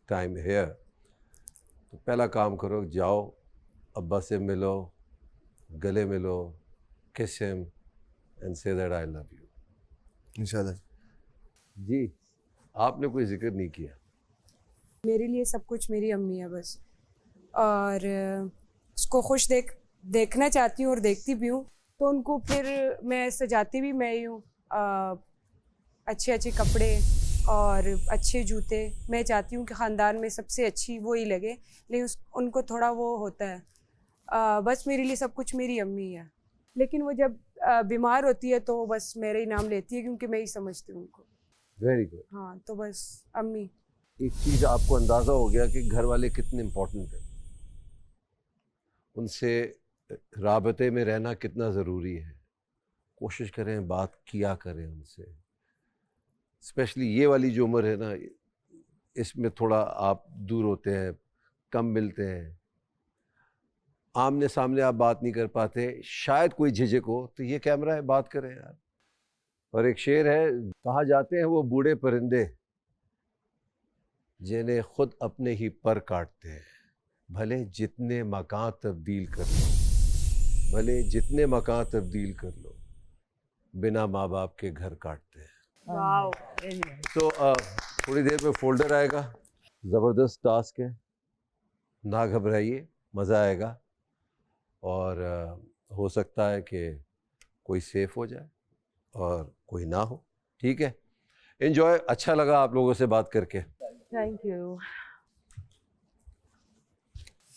time here, तो पहला काम करो, जाओ अब्बा से मिलो, गले मिलो, किस him and say that I love you. इंशाल्लाह। जी, आपने कोई जिक्र नहीं किया। मेरे लिए सब कुछ मेरी अम्मी है बस, और उसको खुश देखना चाहती हूँ और देखती भी हूँ, तो उनको फिर मैं सजाती भी मैं ही हूँ। अच्छे अच्छे कपड़े और अच्छे जूते, मैं चाहती हूँ कि ख़ानदान में सबसे अच्छी वो ही लगे, लेकिन उनको थोड़ा वो होता है। बस मेरे लिए सब कुछ मेरी अम्मी है, लेकिन वो जब बीमार होती है तो बस मेरा ही नाम लेती है क्योंकि मैं ही समझती हूँ उनको। Very good. हाँ, तो बस अम्मी। एक चीज़ आपको अंदाज़ा हो गया कि घर वाले कितने इम्पोर्टेंट हैं, उनसे राबते में रहना कितना ज़रूरी है। कोशिश करें, बात किया करें उनसे, स्पेशली ये वाली जो उम्र है ना, इसमें थोड़ा आप दूर होते हैं, कम मिलते हैं, आमने सामने आप बात नहीं कर पाते, शायद कोई झिझक हो, तो ये कैमरा है, बात करें यार। और एक शेर है, कहा जाते हैं वो बूढ़े परिंदे जिन्हें खुद अपने ही पर काटते हैं, भले जितने मकान तब्दील कर लो, भले जितने मकान तब्दील कर लो, बिना माँ बाप के घर काटते हैं। वाओ। तो थोड़ी देर में फोल्डर आएगा, ज़बरदस्त टास्क है, ना घबराइए, मज़ा आएगा, और हो सकता है कि कोई सेफ हो जाए और कोई ना हो। ठीक है, एंजॉय। अच्छा लगा आप लोगों से बात करके। Thank you.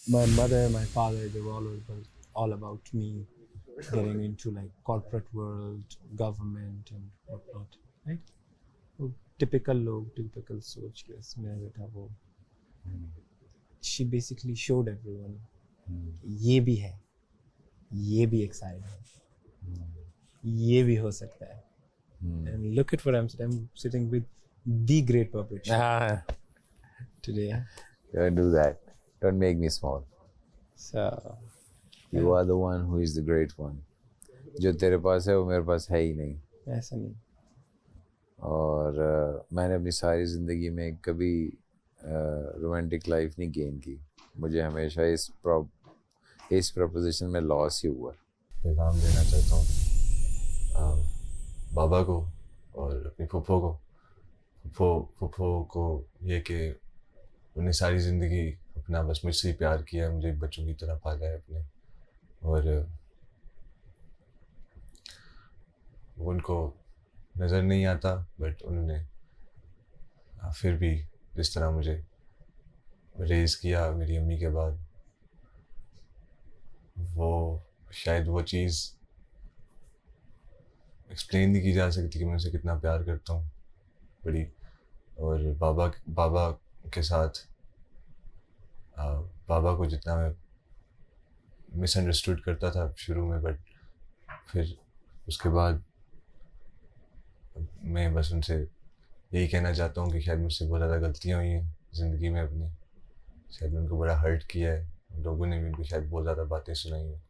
My mother, my father, they were all about me getting into like corporate world, government and whatnot, right? वो typical लोग, typical सोच के इसमें बैठा वो। She basically showed everyone ये भी है, ये भी एक साइड है, ये भी हो सकता है। And look at where I'm sitting with the great Babri today. Don't do that. Don't make me small. So you are the one who is the great one. जो तेरे पास है वो मेरे पास है ही नहीं। ऐसा नहीं। और मैंने अपनी सारी ज़िंदगी में कभी रोमांटिक लाइफ नहीं गेन की। मुझे हमेशा इस प्रपोजिशन में लॉस ही हुआ। पैगाम देना चाहता हूँ बाबा को और अपनी फूफो को। फूफो को ये कि उन्हें सारी ज़िंदगी अपना बस मुझसे ही प्यार किया है, मुझे बच्चों की तरह पाला है अपने, और उनको नज़र नहीं आता, बट उन्होंने फिर भी जिस तरह मुझे रेज़ किया मेरी अम्मी के बाद, वो शायद वो चीज़ एक्सप्लेन नहीं की जा सकती कि मैं उनसे कितना प्यार करता हूँ बड़ी। और बाबा के साथ बाबा को जितना मैं मिसअंडरस्टूड करता था शुरू में, बट फिर उसके बाद मैं बस उनसे यही कहना चाहता हूँ कि शायद मुझसे बहुत ज़्यादा गलतियाँ हुई हैं ज़िंदगी में अपनी, शायद उनको बड़ा हर्ट किया है, लोगों ने भी शायद बहुत ज़्यादा बातें सुनाई हैं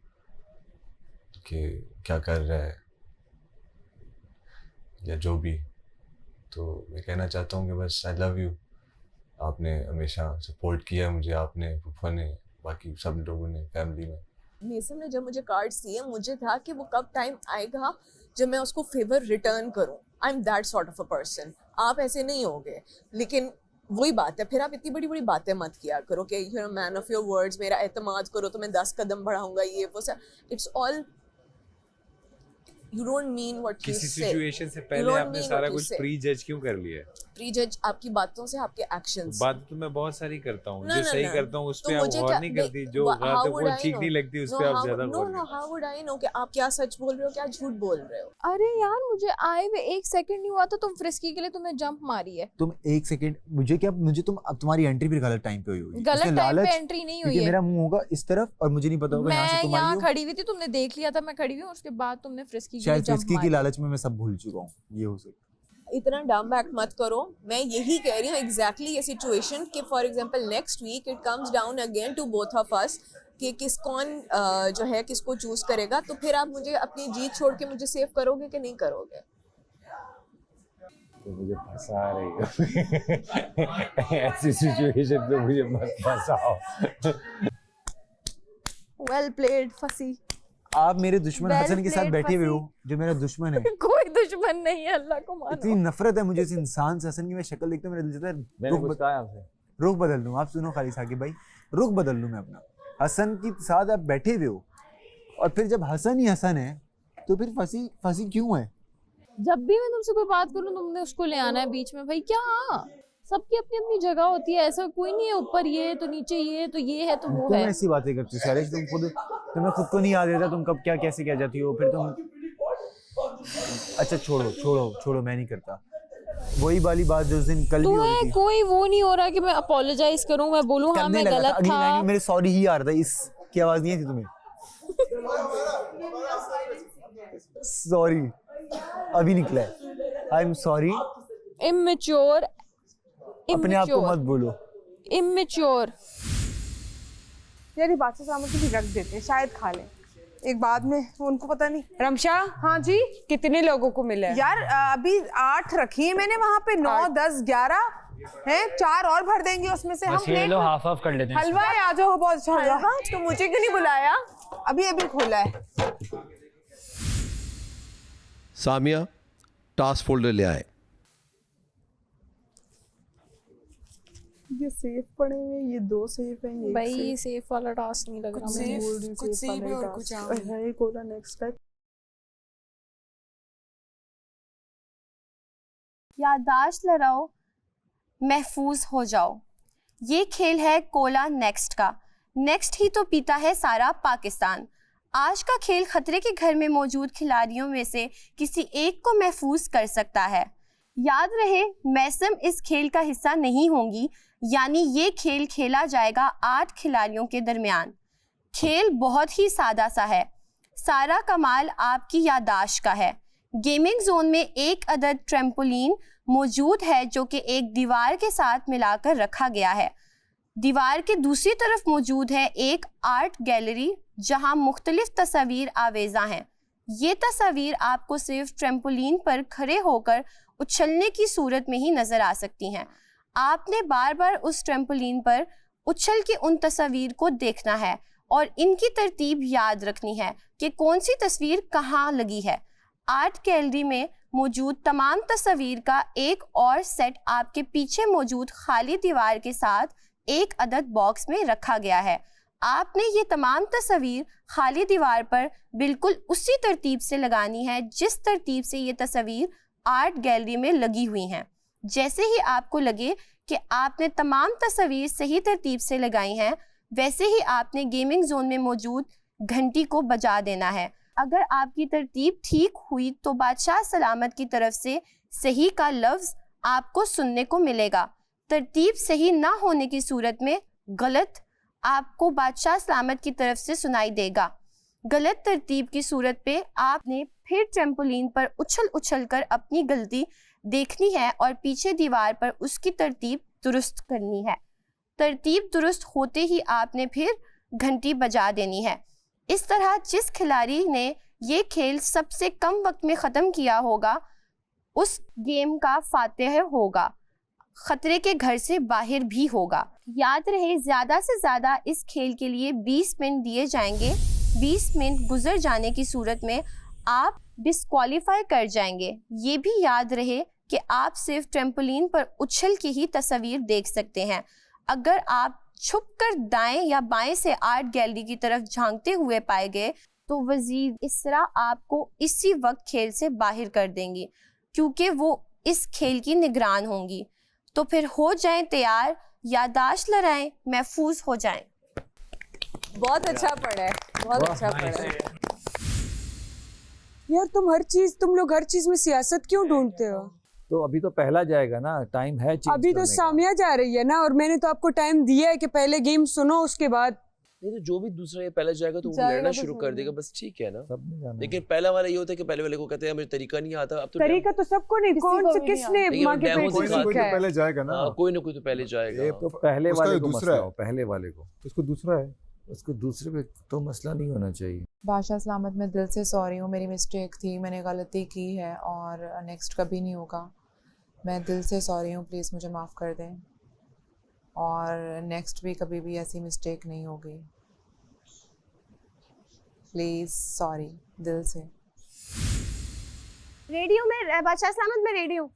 कि क्या कर रहा है या जो भी। तो मैं कहना चाहता हूँ कि बस आई लव यू। आपने हमेशा सपोर्ट किया मुझे, आपने, फूफा ने, बाकी सब लोगों ने, फैमिली में। नेसम ने जब मुझे कार्ड्स दिए, मुझे था कि वो कब टाइम आएगा जब मैं उसको फेवर रिटर्न करूं। I am that sort of a person. आप ऐसे नहीं होगे, लेकिन वही बात है, फिर आप इतनी बड़ी बड़ी बातें मत किया करो कि you are man of your words, मेरा एतमाद करो तो मैं 10 कदम बढ़ाऊंगा, ये वो सब। It's all, you don't mean what you से। किसी सिचुएशन से पहले आपने सारा कुछ प्री जज क्यों कर लिया है? प्री जज आपकी बातों से, आपके एक्शंस। बात तो मैं बहुत सारी करता हूँ, No, जो no, सही no. करता हूँ उस तो पे आप मुझे गौर क्या- नहीं नहीं, करती, जो how बात would I ठीक know? नहीं लगती उस No, पे आप how- ज्यादा no, गौर no, करती। how would I know कि आप क्या सच बोल रहे हो, क्या झूठ बोल रहे हो? अरे यार, मुझे आए हुए 1 सेकंड नहीं हुआ तो तुम फ्रिस्की के लिए तुमने जंप मारी है। तुम 1 सेकंड मुझे क्या, मुझे तुम अब तुम्हारी एंट्री भी गलत टाइम पे हुई होगी। गलत इसमें टाइम पे लालच, एंट्री नहीं हुई क्योंकि है। मेरा मुंह होगा इस तरफ और मुझे नहीं पता होगा यहाँ से मैं तुम आई यहाँ हो। खड़ी हुई थी, तुमने देख लिया था मैं खड़ी हुई हूँ, उसके बाद तुमने फ्रिस्की के लिए शायद जंप फिस्की की मारी। लालच में मैं सब भूल चुका हूँ, ये हो सकता है। इतना डम बैक मत करो। मैं यही कह रही हूँ एग्जैक्टली ये सिचुएशन कि for example next week it comes down again to both of us कि कौन जो है किसको चूज करेगा, तो फिर आप मुझे अपनी जीत छोड़ के मुझे सेव करोगे कि नहीं करोगे? तो मुझे फंसा रही हो ऐसी सिचुएशन पे मुझे मत फंसाओ। वेल प्लेड फंसी। आप मेरे दुश्मन Well हसन के साथ played, बैठे हुए हो, फंसी। जो मेरा दुश्मन है। कोई दुश्मन नहीं है, अल्लाह को मानो। इतनी नफरत है मुझे इस इंसान से, हसन की मैं शक्ल देखता हूँ मेरा दिल चाहता है मैंने कुछ कहा आपसे? रुख बदल दूं। आप सुनो खाली साकिब भाई, रुख बदल लूं मैं अपना। हसन के साथ आप बैठे हुए हो और फिर जब हसन ही हसन है तो फिर फंसी क्यों है? जब भी मैं तुमसे कोई बात करूं तुमने उसको ले आना है बीच में। भाई क्या, सबकी अपनी अपनी जगह होती है, ऐसा कोई नहीं है ऊपर ये तो नीचे ये तो ये है तो वो तुम है। ऐसी बातें करती हो सारे, तुम्हें खुद को नहीं याद रहता तुम कब क्या कैसे कह जाती हो, फिर तुम। अच्छा छोड़ो, मैं नहीं करता। वही वाली बात जो उस दिन कल भी हो रही तुम्हें थी। कोई वो नहीं हो रहा कि मैं अपोलोजाइज करूं, मैं बोलूं हाँ करने मैं लगा गलत अगली था। लाइन में मेरे सॉरी ही आ रहा था, इसकी आवाज नहीं आई थी तुम्हें? सॉरी अभी निकला है, आई एम सॉरी। इमेच्योर, अपने आप को मत बोलो इमेच्योर। यार ये बादशाह सामान की भी रख देते हैं, शायद खा लें एक बाद में, उनको पता नहीं। रमशा, हाँ जी, कितने लोगों को मिला है? यार अभी 8 रखी है मैंने वहां पे, 9, 10, 11 हैं, 4 और भर देंगे उसमें से। हम ये लो हाफ हाफ कर लेते हैं। हलवा है, आ जाओ, बहुत अच्छा हलवा। तो मुझे क्यों नहीं बुलाया? अभी खोला है। सामिया टास्क फोल्डर ले आए। ये सेफ पड़े हुए, ये 2 सेफ हैं, ये भाई सेफ वाला टास्क नहीं लग रहा मुझे। कुछ सेफ है और कुछ आम है। है। खोला नेक्स्ट टाइम। याददाश्त लगाओ, महफूज हो जाओ। ये खेल है कोला नेक्स्ट का। नेक्स्ट ही तो पीता है सारा पाकिस्तान। आज का खेल खतरे के घर में मौजूद खिलाड़ियों में से किसी एक को महफूज कर सकता है। याद रहे, मैसम इस खेल का हिस्सा नहीं होंगी, यानी ये खेल खेला जाएगा 8 खिलाड़ियों के दरमियान। खेल बहुत ही सादा सा है, सारा कमाल आपकी याददाश्त का है। गेमिंग जोन में एक अदद ट्रैम्पोलिन मौजूद है जो कि एक दीवार के साथ मिलाकर रखा गया है। दीवार के दूसरी तरफ मौजूद है एक आर्ट गैलरी जहां मुख्तलिफ तस्वीर आवेजा हैं। ये तस्वीर आपको सिर्फ ट्रैम्पोलिन पर खड़े होकर उछलने की सूरत में ही नजर आ सकती हैं। आपने बार बार उस ट्रैम्पोलिन पर उछल के उन तस्वीर को देखना है और इनकी तरतीब याद रखनी है कि कौन सी तस्वीर कहाँ लगी है। आर्ट गैलरी में मौजूद तमाम तस्वीर का एक और सेट आपके पीछे मौजूद खाली दीवार के साथ एक अदद बॉक्स में रखा गया है। आपने ये तमाम तस्वीर खाली दीवार पर बिल्कुल उसी तरतीब से लगानी है जिस तरतीब से ये तस्वीर आर्ट गैलरी में लगी हुई हैं। जैसे ही आपको लगे कि आपने तमाम तस्वीर सही तरतीब से लगाई हैं, वैसे ही आपने गेमिंग जोन में मौजूद घंटी को बजा देना है। अगर आपकी तरतीब ठीक हुई तो बादशाह सलामत की तरफ से सही का लफ्ज आपको सुनने को मिलेगा। तरतीब सही ना होने की सूरत में गलत आपको बादशाह सलामत की तरफ से सुनाई देगा। गलत तरतीब की सूरत पे आपने फिर ट्रैम्पोलिन पर उछल कर अपनी गलती देखनी है और पीछे दीवार पर उसकी तरतीब दुरुस्त करनी है। तरतीब दुरुस्त होते ही आपने फिर घंटी बजा देनी है। इस तरह जिस खिलाड़ी ने ये खेल सबसे कम वक्त में ख़त्म किया होगा उस गेम का फातेह होगा, खतरे के घर से बाहर भी होगा। याद रहे, ज़्यादा से ज़्यादा इस खेल के लिए 20 मिनट दिए जाएंगे। 20 मिनट गुजर जाने की सूरत में आप डिस्क्वालीफाई कर जाएंगे। ये भी याद रहे कि आप सिर्फ ट्रैम्पोलिन पर उछल की ही तस्वीर देख सकते हैं। अगर आप छुपकर दाएं या बाएं से आर्ट गैलरी की तरफ झांकते हुए पाए गए तो वजीर इसरा आपको इसी वक्त खेल से बाहर कर देंगी, क्योंकि वो इस खेल की निगरान होंगी। तो फिर हो जाएं तैयार, यादाश्त लड़ाएं, महफूज हो जाएं। बहुत अच्छा पढ़ा है, बहुत अच्छा पढ़ा है। यार तुम लोग हर चीज में सियासत क्यों ढूंढते हो? तो अभी तो पहला जाएगा ना, टाइम है चेंज अभी तो करने का। सामिया जा रही है ना, और मैंने तो आपको टाइम दिया है कि पहले गेम सुनो उसके बाद। नहीं तो जो भी दूसरा या पहला जाएगा तो वो जाएगा लड़ना तो शुरू सही कर है। देगा, बस ठीक है ना। सबने जाना लेकिन पहला वाला ये होता है कि पहले वाले को कहते हैं मुझे तरीका नहीं आता, अब तो तरीका तो सबको नहीं, कौन से किसने माँ के पेट से सीखा है? पहले जाएगा ना। कोई ना कोई तो पहले जाएगा। तो पहले उसका वाले तो को दूसरा मसला है। हो, पहले वाले को। उसको दूसरा है। उसको दूसरे पे तो मसला नहीं होना चाहिए। बादशाह सलामत, मैं दिल से सॉरी हूँ, मेरी मिस्टेक थी, मैंने गलती की है और नेक्स्ट कभी नहीं होगा। मैं दिल से सॉरी हूँ, प्लीज़ मुझे माफ़ कर दें और नेक्स्ट भी कभी भी ऐसी मिस्टेक नहीं होगी। प्लीज़ सॉरी, दिल से। रेडियो में बादशाह सलामत में रेडियो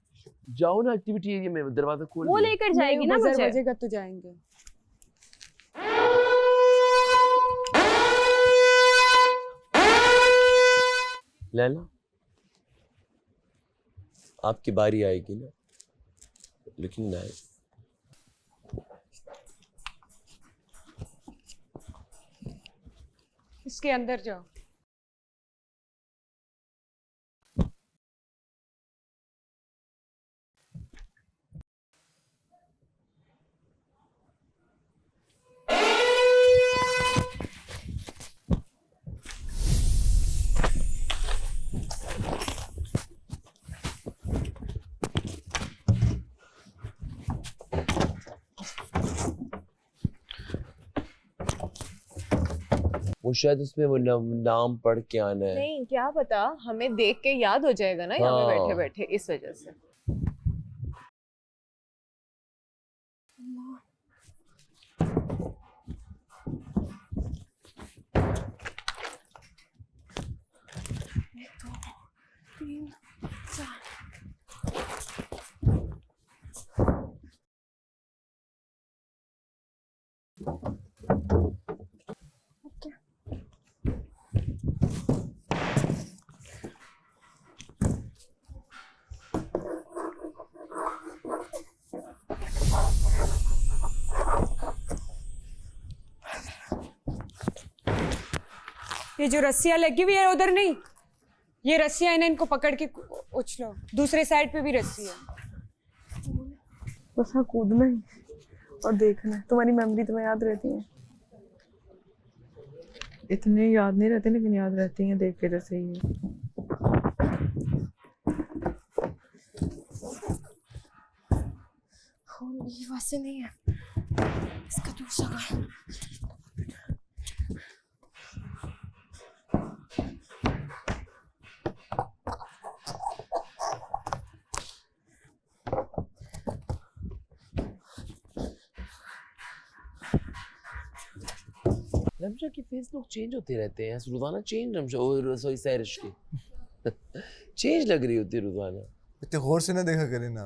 जाओ ना एक्टिविटी एरिया में, दरवाजा खोल वो दिया। लेकर जाएगी ना मुझे। बजेगा तो जाएंगे। लैला आपकी बारी आएगी ना, लेकिन नहीं। इसके अंदर जाओ। वो शायद उसमें वो नाम पढ़ के आना है। नहीं, क्या पता, हमें देख के याद हो जाएगा ना यहाँ पे हाँ। बैठे बैठे, इस वजह से। ये जो रस्सियाँ लगी हुई है उधर नहीं, ये रस्सियाँ है ना, इनको पकड़ के उछलो। दूसरे साइड पे भी रस्सी है। बस हाँ, कूदना ही और देखना है। तुम्हारी मेमोरी तुम्हें याद रहती है। इतने याद नहीं रहते लेकिन याद रहती हैं देख के, जैसे ही। ये वैसे नहीं है, इसका दूसरा है। रमशा की फेस लुक चेंज होते रहते हैं, रोजाना चेंज। रमशा और सॉरी सैरिश की चेंज लग रही होती है रोजाना। इतने गौर से ना देखा करें ना।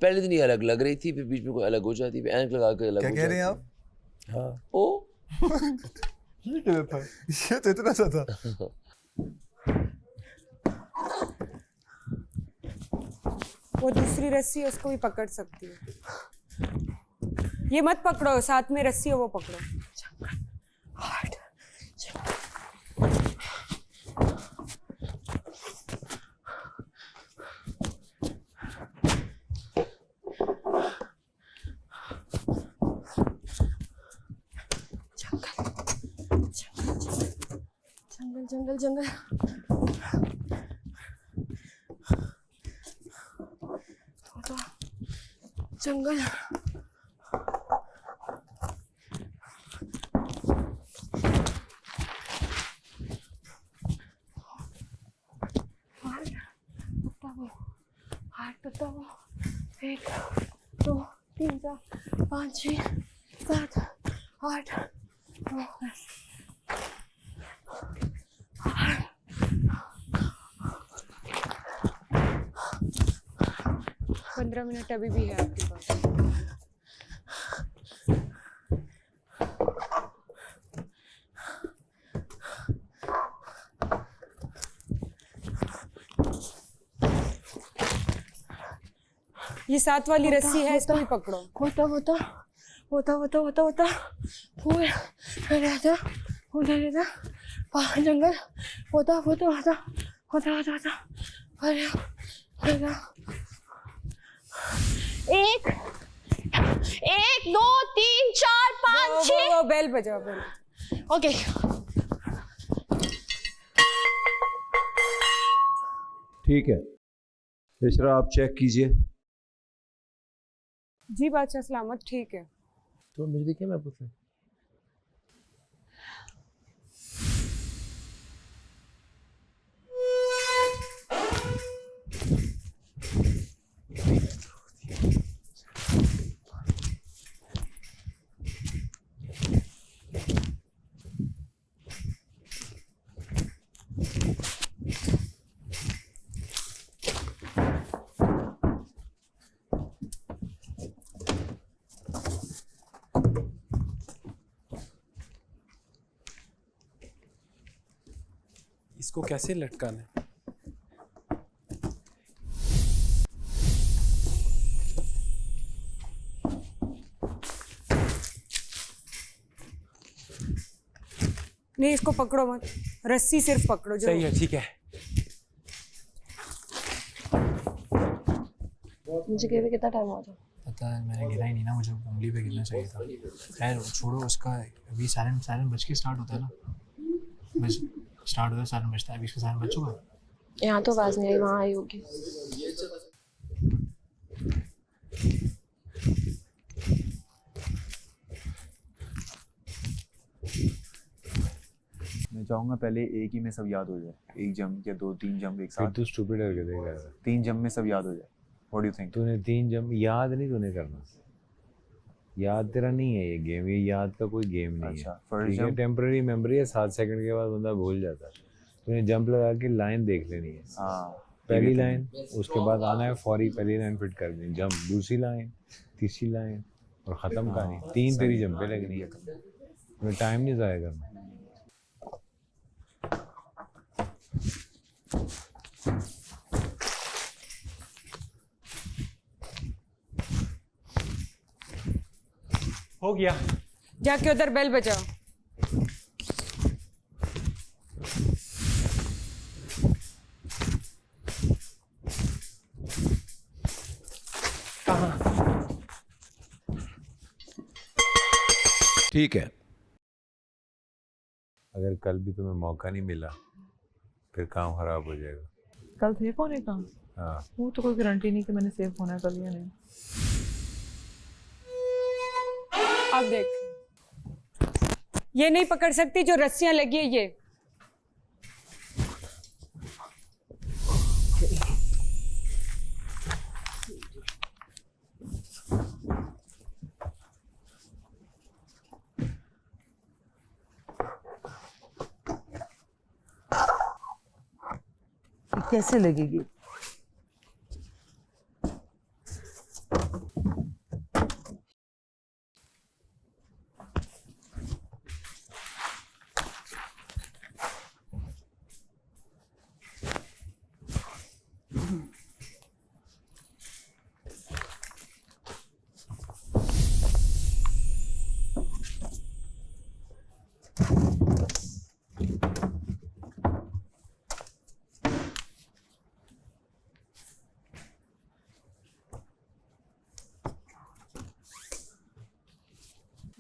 पहले दिन ये अलग लग रही थी, फिर बीच में कोई अलग हो जाती, फिर ऐनक लगा के अलग क्या हो कह रहे हैं जाती। आप? हाँ ओ ये क्या था? ये तो इतना सा था। वो दूसरी रस्सी है, उसको भी पकड़ सकती है। ये मत पकड़ो, साथ में रस्सी है वो पकड़ो। जंगल जंगल जंगल। जंगल। बताओ 8 बताओ 1 2 3 4 5 6 7 8 9 10 15 मिनट अभी भी है आपके पास। ये 7 वाली रस्सी है, इसको भी पकड़ो। होता होता होता होता होता होता पूरा रहता होता रहता पहाड़ जंगल होता होता होता होता होता होता अरे अरे 1 1 2 3 4 5 6 वो बेल बजाओ, बेल। ओके ठीक है, इशरा आप चेक कीजिए। जी बादशाह सलामत, ठीक है। तो मुझे देखिए, मैं पूछूं इसको कैसे लटकाना है? नहीं, इसको पकड़ो मत, रस्सी सिर्फ पकड़ो। जो सही है, ठीक है। मुझे कहे कितना टाइम हो गया? पता है, मैंने गिना ही नहीं ना, मुझे उंगली पे गिरना चाहिए था। खैर छोड़ो उसका, अभी सायरन सायरन बज के स्टार्ट होता है ना, बस स्टार्ट होता है, सायरन बजता है, अभी इसका सायरन बज चुका है। यहाँ तो आवाज नहीं आई, वहाँ आई होगी। मैं चाहूंगा पहले एक ही में सब याद हो जाए, एक जंप या 2-3 जंप एक फिर साथ। तू स्टूपिड करके देख रहा है। 3 जंप में सब याद हो जाए। What do you think? तूने 3 जंप याद नहीं तूने करना, याद तेरा नहीं है ये गेम, ये याद का कोई गेम नहीं अच्छा, है। first ठीक है, jump? टेम्पररी मेमोरी है, 7 सेकंड के बाद बंदा भूल जाता है। तूने जंप लगा के लाइन देख लेनी है। हाँ, पहली लाइन, उसके बाद आना है फौरी पहली लाइन फिट कर देनी, जंप, दूसरी लाइन, तीसरी लाइन और ख़त्म कहानी। 3 तेरी जंप पे लगनी है, तुम्हें टाइम नहीं ज़ाया करना। हो गया। जाके उधर बेल बजाओ। ठीक है। अगर कल भी तुम्हें मौका नहीं मिला फिर काम खराब हो जाएगा। कल सेफ होने का? हाँ, वो तो कोई गारंटी नहीं कि मैंने सेफ होना है कल या नहीं। अब देख, ये नहीं पकड़ सकती जो रस्सियां लगी है ये। कैसे लगेगी?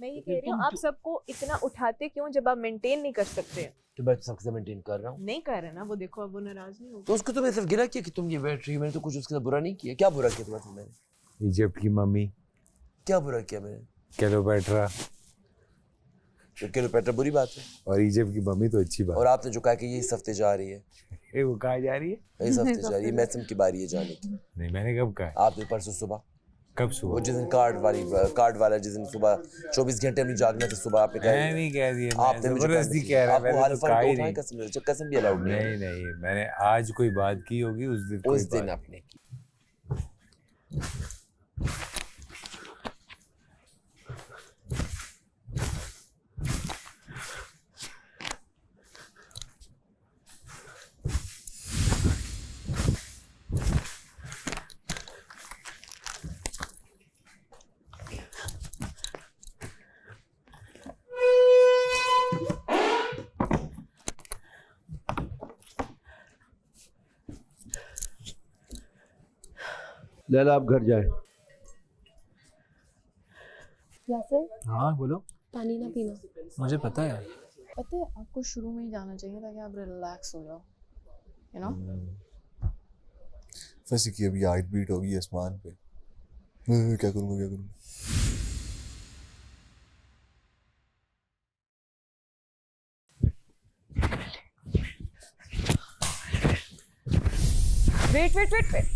मैं ये कह रही हूँ, आप सबको इतना उठाते क्यों जब आप मेंटेन नहीं कर सकते? तो मैं सबसे मेंटेन कर रहा हूँ। नहीं कर रहे ना, वो देखो अब वो नाराज नहीं होगा। तो उसको तो मैं सिर्फ गिरा किया कि तुम ये बैठ रही हो, मैंने तो कुछ उसके साथ बुरा नहीं किया। क्या बुरा किया तुम्हारे साथ मैंने? इजिप्ट की मम्मी, क्या बुरा किया मैंने? क्लेयोपेट्रा, क्लियोपेट्रा बुरी बात है। और इजिप्ट की मम्मी तो अच्छी बात। और आपने जो कहा कि ये इस हफ्ते जा रही है, वो कहाँ जा रही है? इस हफ्ते जा रही है, मैसम की बारी है जाने की। नहीं, मैंने कब कहा? आपने परसों सुबह। कब सुबह? वो जिस दिन कार्ड वाला जिस दिन सुबह 24 घंटे अपनी जागना था, सुबह आपने कहा। मैं नहीं कह रही है, आपने मुझे जबरदस्ती कह रहा है, मैंने तो कहा ही नहीं। कसम भी अलाउड नहीं। नहीं नहीं, मैंने आज कोई बात की होगी उस दिन आपने की। लैला आप घर जाए। यासिर, हाँ बोलो। पानी ना पीना। मुझे पता है। पता है आपको शुरू में ही जाना चाहिए ताकि आप रिलैक्स हो जाओ, यू नो। फंसी की अभी हार्ट बीट होगी आसमान पे। क्या करूँगा। वेट।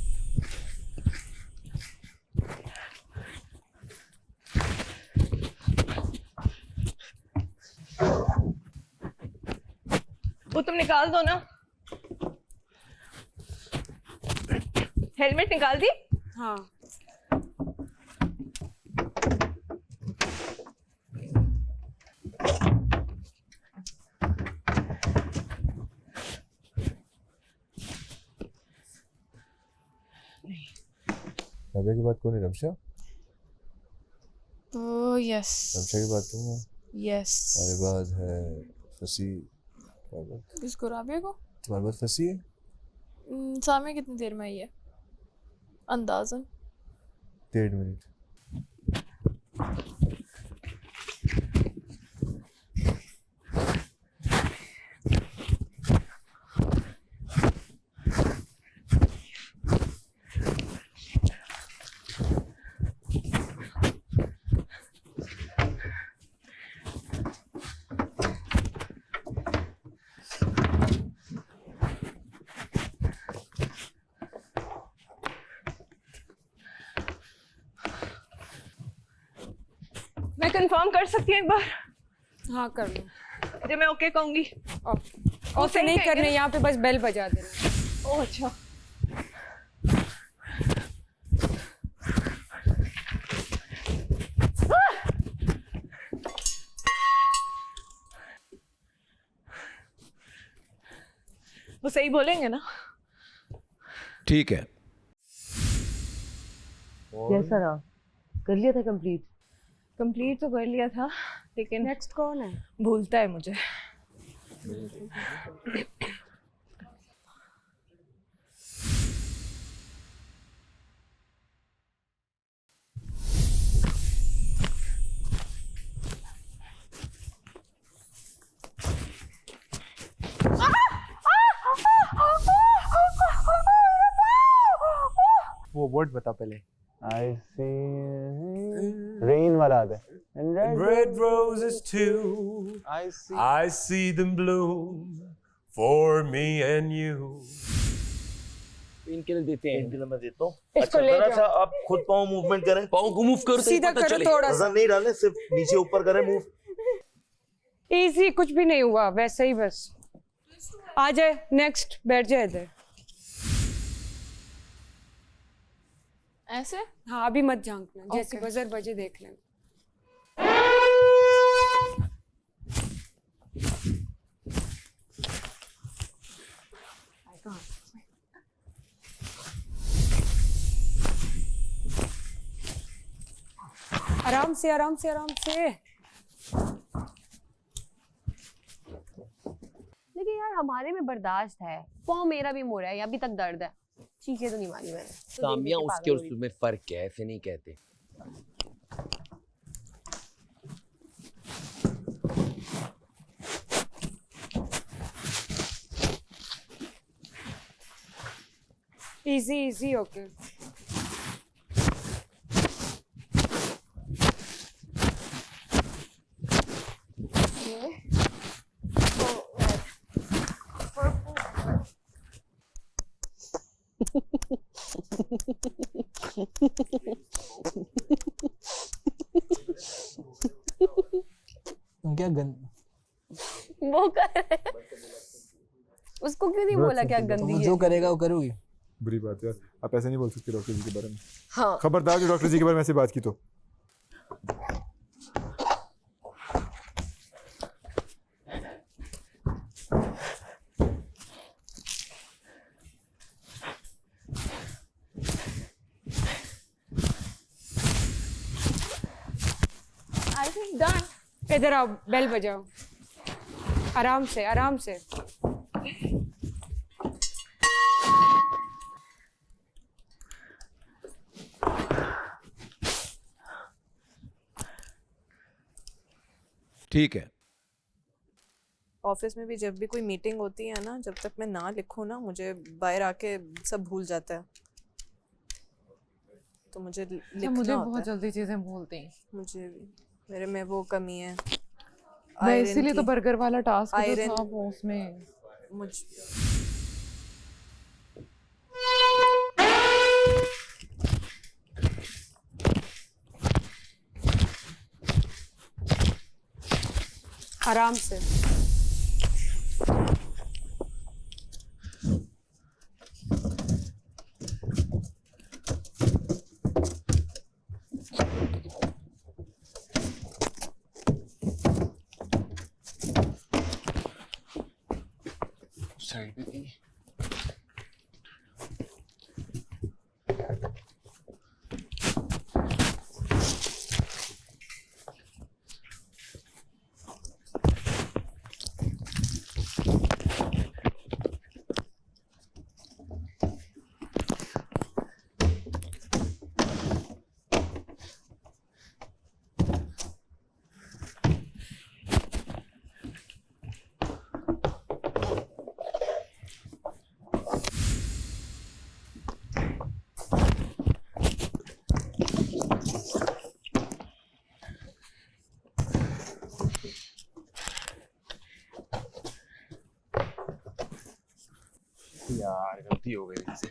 वो तुम निकाल दो ना। हेलमेट निकाल दी? हाँ। नव्या की बात कौन है? रमशा? यस। रमशा की बात कौन है? यस। हमारे बाद है फंसी। किसको? राबिया को? तुम्हारे बाद फंसी है? सामने कितनी देर में आई है अंदाजन? 1.5 मिनट। मैं कंफर्म कर सकती हूँ एक बार? हाँ कर लो। जब मैं ओके कहूंगी। ओके नहीं करने, यहाँ पे बस बेल बजा देना। ओह अच्छा। वो सही बोलेंगे ना? ठीक है। कैसा रहा? कर लिया था कंप्लीट? कंप्लीट तो कर लिया था, लेकिन नेक्स्ट कौन है? भूलता है मुझे। वो वर्ड बता पहले। I see rain वाला आता है। And red roses too. I see them bloom for me and you. इनके लिए देते हैं। इनके लिए मैं देता हूँ। इसको अच्छा ले जरा जाओ। सा आप खुद पाँव मूवमेंट करें। पाँव को मूव करो, सीधा करो थोड़ा सा। वजन नहीं डालें, सिर्फ नीचे ऊपर करें मूव। इजी, कुछ भी नहीं हुआ, वैसे ही बस। आ जाए, नेक्स्ट बैठ जाए इधर। ऐसे? हाँ अभी मत झांकना, जैसे बजर बजे देख लेना। आराम से आराम से आराम से। लेकिन यार हमारे में बर्दाश्त है, पाँव मेरा भी मुड़ा है, अभी तक दर्द है, चीखें तो नहीं मारी मैंने। सामिया उसके और उसमें फर्क है, ऐसे नहीं कहते। Easy easy okay. क्या गंद वो कर रहा है। उसको क्यों नहीं बोला क्या गंदी है? जो करेगा वो करोगी। बुरी बात है यार, आप ऐसे नहीं बोल सकते डॉक्टर जी के बारे में। हाँ। खबरदार जो डॉक्टर जी के बारे में ऐसी बात की तो। I think done. इधर आओ, बेल बजाओ। आराम से, आराम से। ठीक है। ऑफिस में भी जब भी कोई मीटिंग होती है ना, जब तक मैं ना लिखूं ना, मुझे बाहर आके सब भूल जाता है। तो मुझे लिखना मुझे होता बहुत है। जल्दी चीजें भूलती हैं। मुझे भी, मेरे में वो कमी है। मैं आयरन इसीलिए तो की- बर्गर वाला टास्क जो आयरन था वो उसमें मुझ आराम से। साइड पे थी। यार गलती हो गई मुझसे।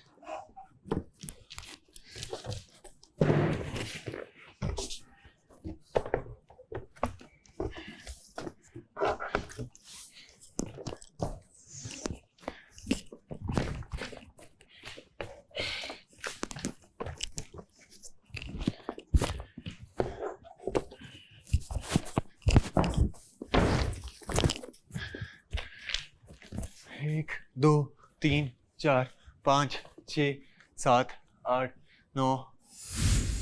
एक, दो, तीन, चार, 5, 6, 7, 8, 9,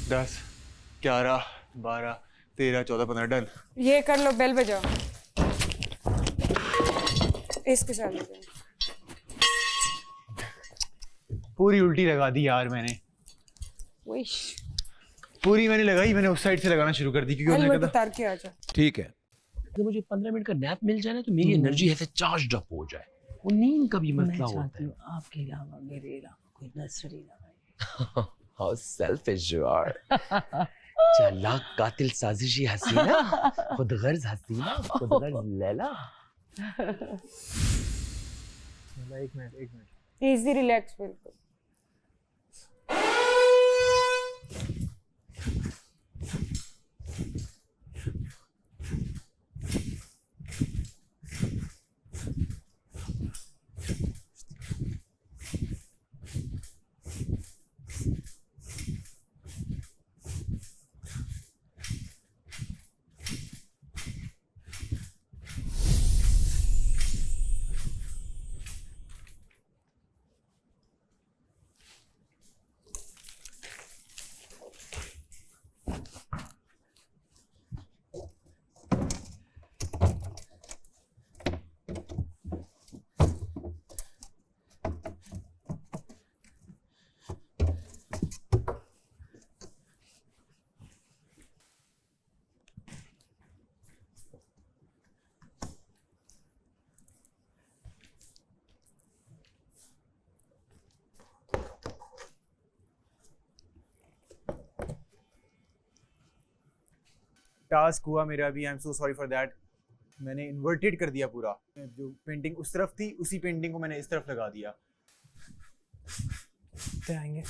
10, 11, 12, 13, 14, 15 डन। ये कर लो, बेल बजाओ। इसके साथ बजाओ। पूरी उल्टी लगा दी यार मैंने। विश। पूरी मैंने लगाई, मैंने उस साइड से लगाना शुरू कर दी क्योंकि उन्होंने हेलमेट कहा उतार के आ जा। ठीक है। अगर मुझे 15 मिनट का नैप मिल जाए ना तो मेरी एनर्जी ऐसे चार्ज अप हो जाए। वो नींद का भी मसला होता है। आपके अलावा मेरे अलावा कोई नजर ही ना आए। How selfish you are. चालाक कातिल साजिशी हसीना, खुदगर्ज हसीना, खुदगर्ज लैला। एक मिनट। इजी रिलैक्स बिल्कुल। टास्क हुआ मेरा भी, I am so sorry for that. मैंने इन्वर्टेड कर दिया पूरा। जो पेंटिंग उस तरफ थी उसी पेंटिंग को मैंने इस तरफ लगा दिया। कुत्ते आएंगे।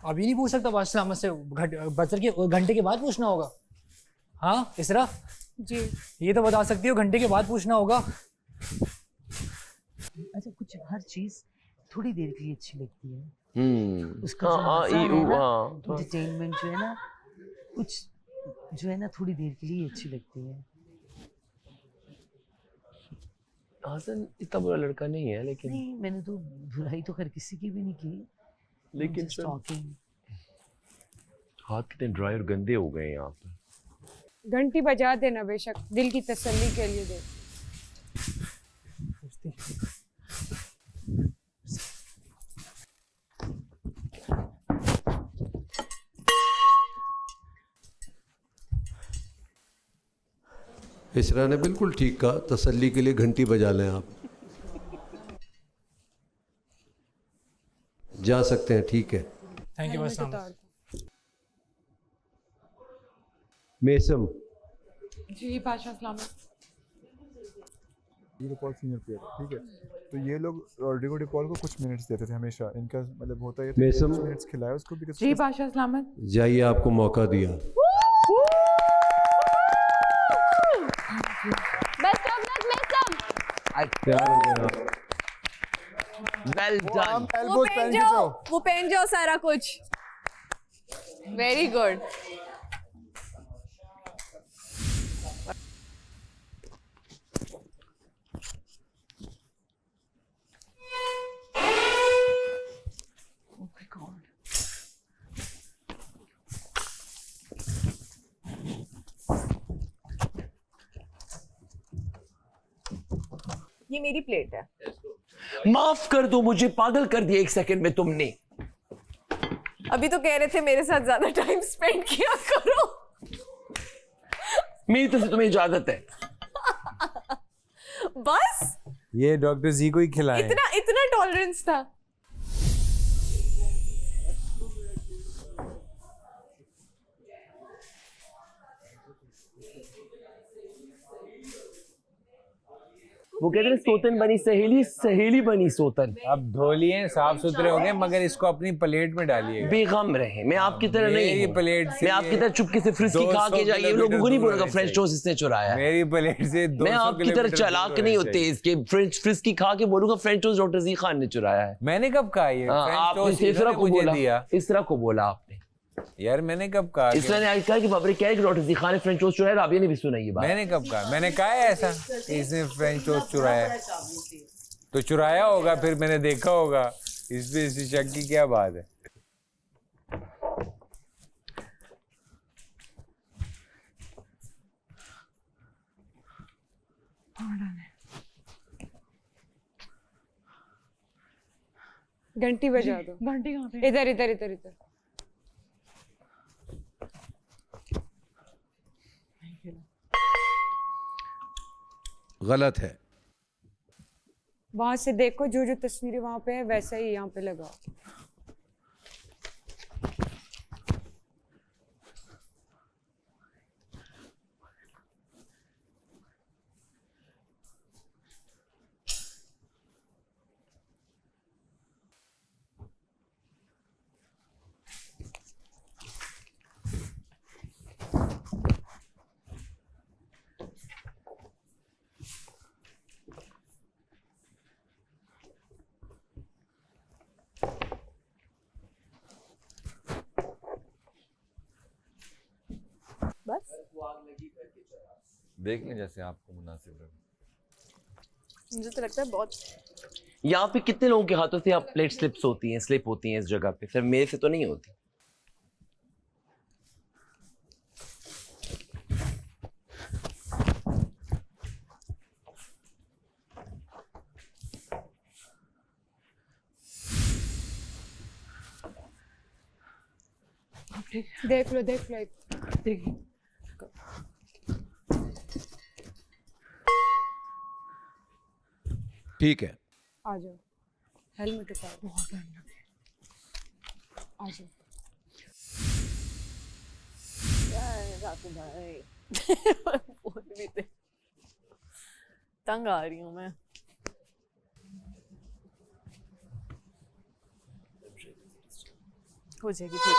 अभी नहीं पूछ सकता बादशाह से, बजर के घंटे के बाद पूछना होगा। हाँ इसरा जी, ये तो बता सकती हो, घंटे के बाद पूछना होगा। अच्छा, कुछ हर चीज थोड़ी देर के लिए अच्छी लगती है। उसका एंटरटेनमेंट जो है ना, कुछ जो है ना थोड़ी देर के लिए अच्छी लगती है। हसन इतना बुरा लड़का नहीं है, लेकिन नहीं, मैंने तो बुराई तो खैर किसी की भी नहीं की, लेकिन टॉकिंग। हाथ कितने ड्राई और गंदे हो गए यहाँ पे। घंटी बजा देना बेशक, दिल की तसल्ली के लिए दे। इसरा ने बिल्कुल ठीक कहा, तसल्ली के लिए घंटी बजा लें आप। जा सकते हैं, ठीक है। Thank you. मेसम जी बादशाह सलामत। डिपॉल सीनियर प्लेयर, ठीक है। तो ये लोग रॉड्रिगो डिपॉल को कुछ मिनट्स देते थे हमेशा, इनका मतलब होता है मेसम। कुछ मिनट्स खिलाया उसको भी। जी बादशाह सलामत। जाइए, आपको मौका दिया। Best of luck Maisam. Well done. वो पहन जाओ सारा कुछ। Very good. ये मेरी प्लेट है। माफ कर दो मुझे, पागल कर दिया 1 सेकंड में तुमने। अभी तो कह रहे थे मेरे साथ ज्यादा टाइम स्पेंड किया करो। मेरी तरफ से तुम्हें इजाजत है। बस ये डॉक्टर जी को ही खिलाएं। इतना टॉलरेंस था। वो कहते हैं सोतन बनी सहेली, सहेली बनी सोतन। अब धो लिए, साफ सुथरे हो गए, मगर इसको अपनी प्लेट में डालिए। बेगम रहे, मैं आपकी तरह नहीं हूँ। प्लेट से मैं आपकी तरह चुपके से फ्रिस्की खा के जाइए, लोगों को नहीं बोलेगा फ्रेंच टोस्ट इसने चुराया। मेरी प्लेट से 200 मैं आपकी तरह चालाक नहीं होते, इसके फ्रिस्की खा के बोलूंगा फ्रेंच टोस्ट डॉक्टर जी खान ने चुराया है। मैंने कब कहा ये? आपने इसरा को बोला, इसरा को बोला आपने। यार मैंने कब कहा? इसरा ने आज कहा कि बाबरे क्या है कि डॉक्टर जी खान ने फ्रेंच टोस्ट चुराया, राबिया ने भी सुना ये बात। मैंने कब कहा? मैंने कहा है ऐसा कि इसने फ्रेंच टोस्ट चुराया? तो चुराया होगा, फिर मैंने देखा होगा। इसमें इसी शक की क्या बात है? घंटी बजा दो। घंटी कहाँ पे? इधर इधर इधर इधर। गलत है। वहां से देखो, जो जो तस्वीरें वहां पे है वैसा ही यहाँ पे लगाओ। बस देख लें जैसे आपको मुनासिब लगे। मुझे तो लगता है बहुत। यहाँ पे कितने लोगों के हाथों से आप प्लेट स्लिप होती हैं इस जगह पे? फिर मेरे से तो नहीं होती। देख लो देख लो ठीक है। आ जाओ, हेलमेट उतारो, बहुत डर लगे। आ जाओ। बोल भी दे, तंग आ रही हूँ मैं। हो जाएगी ठीक।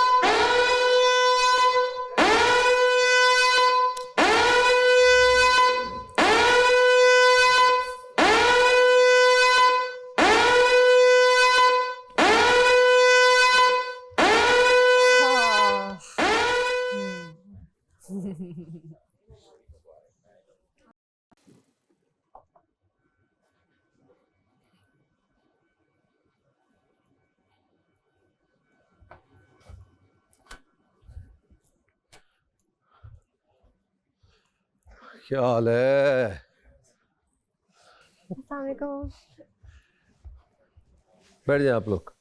क्या हाल है? अस्सलाम वालेकुम। बैठ जाए आप लोग।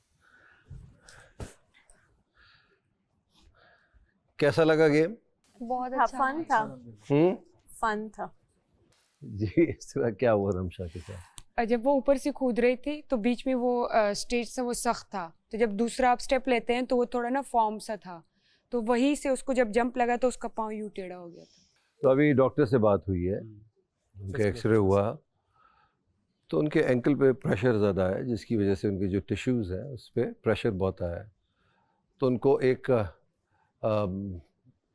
कैसा लगा गेम? बहुत अच्छा फन था। फन था जी। इस तरह क्या हुआ रमशा के साथ? जब वो ऊपर से कूद रही थी तो बीच में वो स्टेज से वो सख्त था, तो जब दूसरा आप स्टेप लेते हैं तो वो थोड़ा ना फॉर्म सा था, तो वहीं से उसको जब जंप लगा तो उसका पाँव यूं टेढ़ा हो गया था। तो अभी डॉक्टर से बात हुई है, उनका एक्सरे हुआ, तो उनके एंकल पे प्रेशर ज़्यादा है, जिसकी वजह से उनके जो टिश्यूज़ हैं उस पर प्रेशर बहुत आया है। तो उनको एक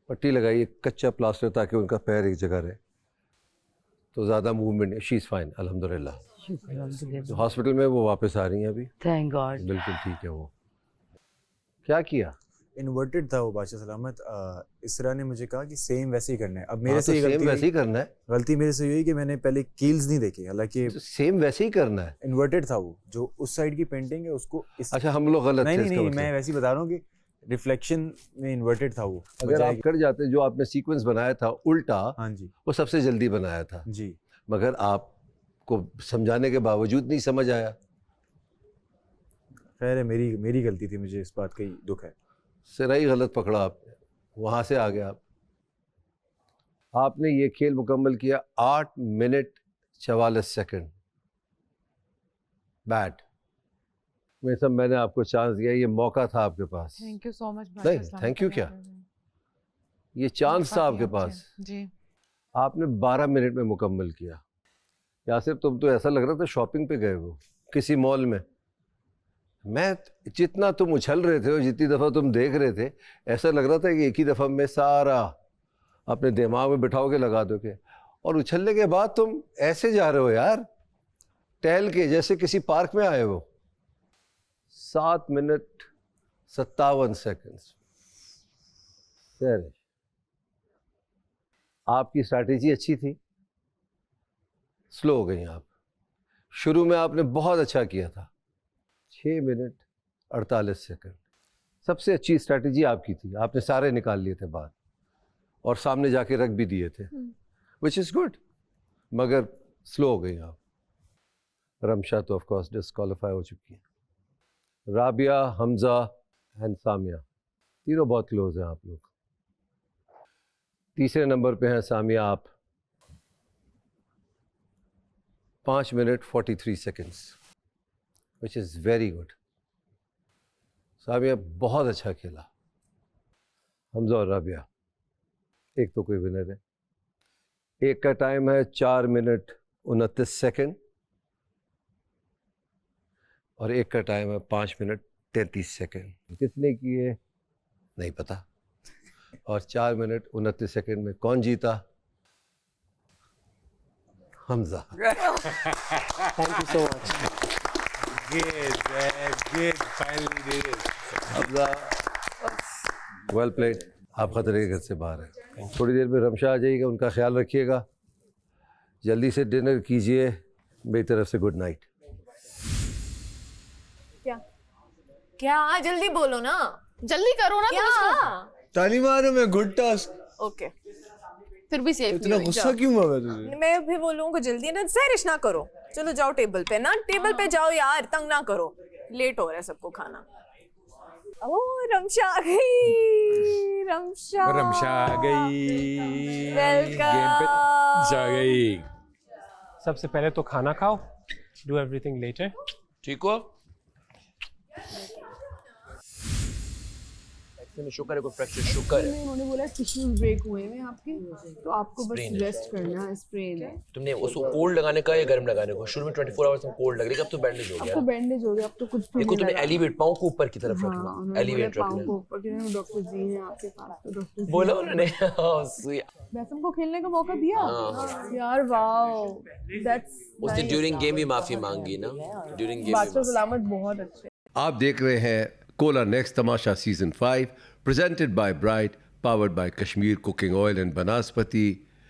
पट्टी लगाई, एक कच्चा प्लास्टर, ताकि उनका पैर एक जगह रहे, तो ज़्यादा मूवमेंट। शी इज़ फाइन अल्हम्दुलिल्लाह। तो हॉस्पिटल में वो वापस आ रही हैं अभी। Thank God. बिल्कुल ठीक है। वो क्या किया? इन्वर्टेड था वो बादशाह सलामत। इसरा ने मुझे कहा कि सेम वैसे ही करना है। अब मेरे से तो सेम वैसे ही करना है। गलती मेरे से हुई कि मैंने पहले कील्स नहीं देखे, हालांकि सेम वैसे ही करना है। इन्वर्टेड था वो, जो उस साइड की पेंटिंग है उसको इस... अच्छा, हम लोग गलत थे। नहीं, मैं वैसे ही बता रहा हूँ कि रिफ्लेक्शन में इन्वर्टेड था वो। अगर आप कर जाते, जो आपने सीक्वेंस बनाया था उल्टा, हाँ जी, वो सबसे जल्दी बनाया था जी, मगर आपको समझाने के बावजूद नहीं समझ आया। खैर है, मेरी गलती थी, मुझे इस बात का ही दुख है। सिरा ही गलत पकड़ा आपने, वहाँ से आ गया आप। आपने ये खेल मुकम्मल किया 8 मिनट 44 सेकंड। बैट में सब मैंने आपको चांस दिया, ये मौका था आपके पास। Thank you so much. नहीं, थैंक यू क्या, ये चांस था आपके पास जी। आपने 12 मिनट में मुकम्मल किया। यासिर, तुम तो ऐसा लग रहा था शॉपिंग पे गए हो किसी मॉल में। मैं जितना तुम उछल रहे थे और जितनी दफ़ा तुम देख रहे थे, ऐसा लग रहा था कि एक ही दफ़ा में सारा अपने दिमाग में बिठाओगे, लगा दोगे। और उछलने के बाद तुम ऐसे जा रहे हो यार, टहल के, जैसे किसी पार्क में आए हो। 7 मिनट 57 सेकंड। सर, आपकी स्ट्रैटेजी अच्छी थी, स्लो हो गई आप। शुरू में आपने बहुत अच्छा किया था, 6 मिनट 48 सेकंड। सबसे अच्छी स्ट्रैटेजी आपकी थी, आपने सारे निकाल लिए थे बाहर और सामने जाके रख भी दिए थे, विच इज़ गुड, मगर स्लो हो गई आप। रमशा तो ऑफ कोर्स डिस्क्वालीफाई हो चुकी है। राबिया, हमजा एंड सामिया, तीनों बहुत क्लोज हैं आप लोग। तीसरे नंबर पे हैं सामिया आप, 5 minute 43 seconds, which is very good. Samia बहुत अच्छा खेला। हमजा और राबिया, एक तो कोई विनर है। एक का टाइम है 4 मिनट 29 सेकंड और एक का टाइम है 5 मिनट 33 सेकंड। कितने किए नहीं पता। और 4 मिनट 29 सेकंड में कौन जीता? Hamza. Thank you so much. Good, man. Good. Finally did it. Hamza, well played. आप खतरे के घर से बाहर हैं। थोड़ी देर में रमशा आ जाइएगा, उनका ख्याल रखिएगा। जल्दी से डिनर कीजिए। मेरी तरफ से गुड नाइट। क्या जल्दी बोलो ना, जल्दी करो ना। क्या ताली मारो मैं, गुड टास्क। ओके, फिर भी सेफ इतना गुस्सा क्यों हुआ मैं तुझे? मैं भी वो लोगों को जल्दी ना सैरिश ना करो। चलो जाओ टेबल पे ना, टेबल पे जाओ यार, तंग ना करो, लेट हो रहा है सबको खाना। ओह रमशा आ गई, रमशा आ गई, गेम पे जा गई। सबसे पहले तो खाना खाओ, डू एवरीथिंग लेटर। ठीक हो? में शुक्र है कोई फ्रैक्चर, शुक्र है। उन्होंने बोला टिश्यू ब्रेक हुए हैं आपके, तो आपको बस Sprain है। रेस्ट करना है। स्प्रेन है। तुमने उसको कोल्ड लगाने का या गर्म लगाने को? शुरू में 24 आवर्स में कोल्ड लग रही, अब तो बैंडेज हो अब गया। तो बैंडेज हो गया, अब तो कुछ भी देखो नहीं तुमने लगा। एलिवेट पाँव को ऊपर की तरफ हाँ, रखना, उन्होंने एलिवेट बोला पाँव रखना। को ऊपर, क्योंकि डॉक्टर जी हैं आपके पास, तो डॉक्टर जी बोला हैं। उन्होंने हाँ, सुई। बैसम को खेलने का मौका दिया हाँ। यार, वाओ दैट्स उसने ड्यूरिंग गेम भी माफी मांगी ना, ड्यूरिंग गेम बादशाह सलामत बहुत अच्छे। आप देख रहे हैं cola next Tamasha season 5 presented by Bright, powered by Kashmir Cooking Oil and Banaspati,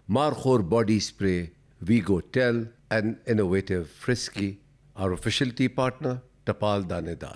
Markhor Body Spray, Vigo Tel, and innovative Frisky. Our official tea partner, Tapal Danedar.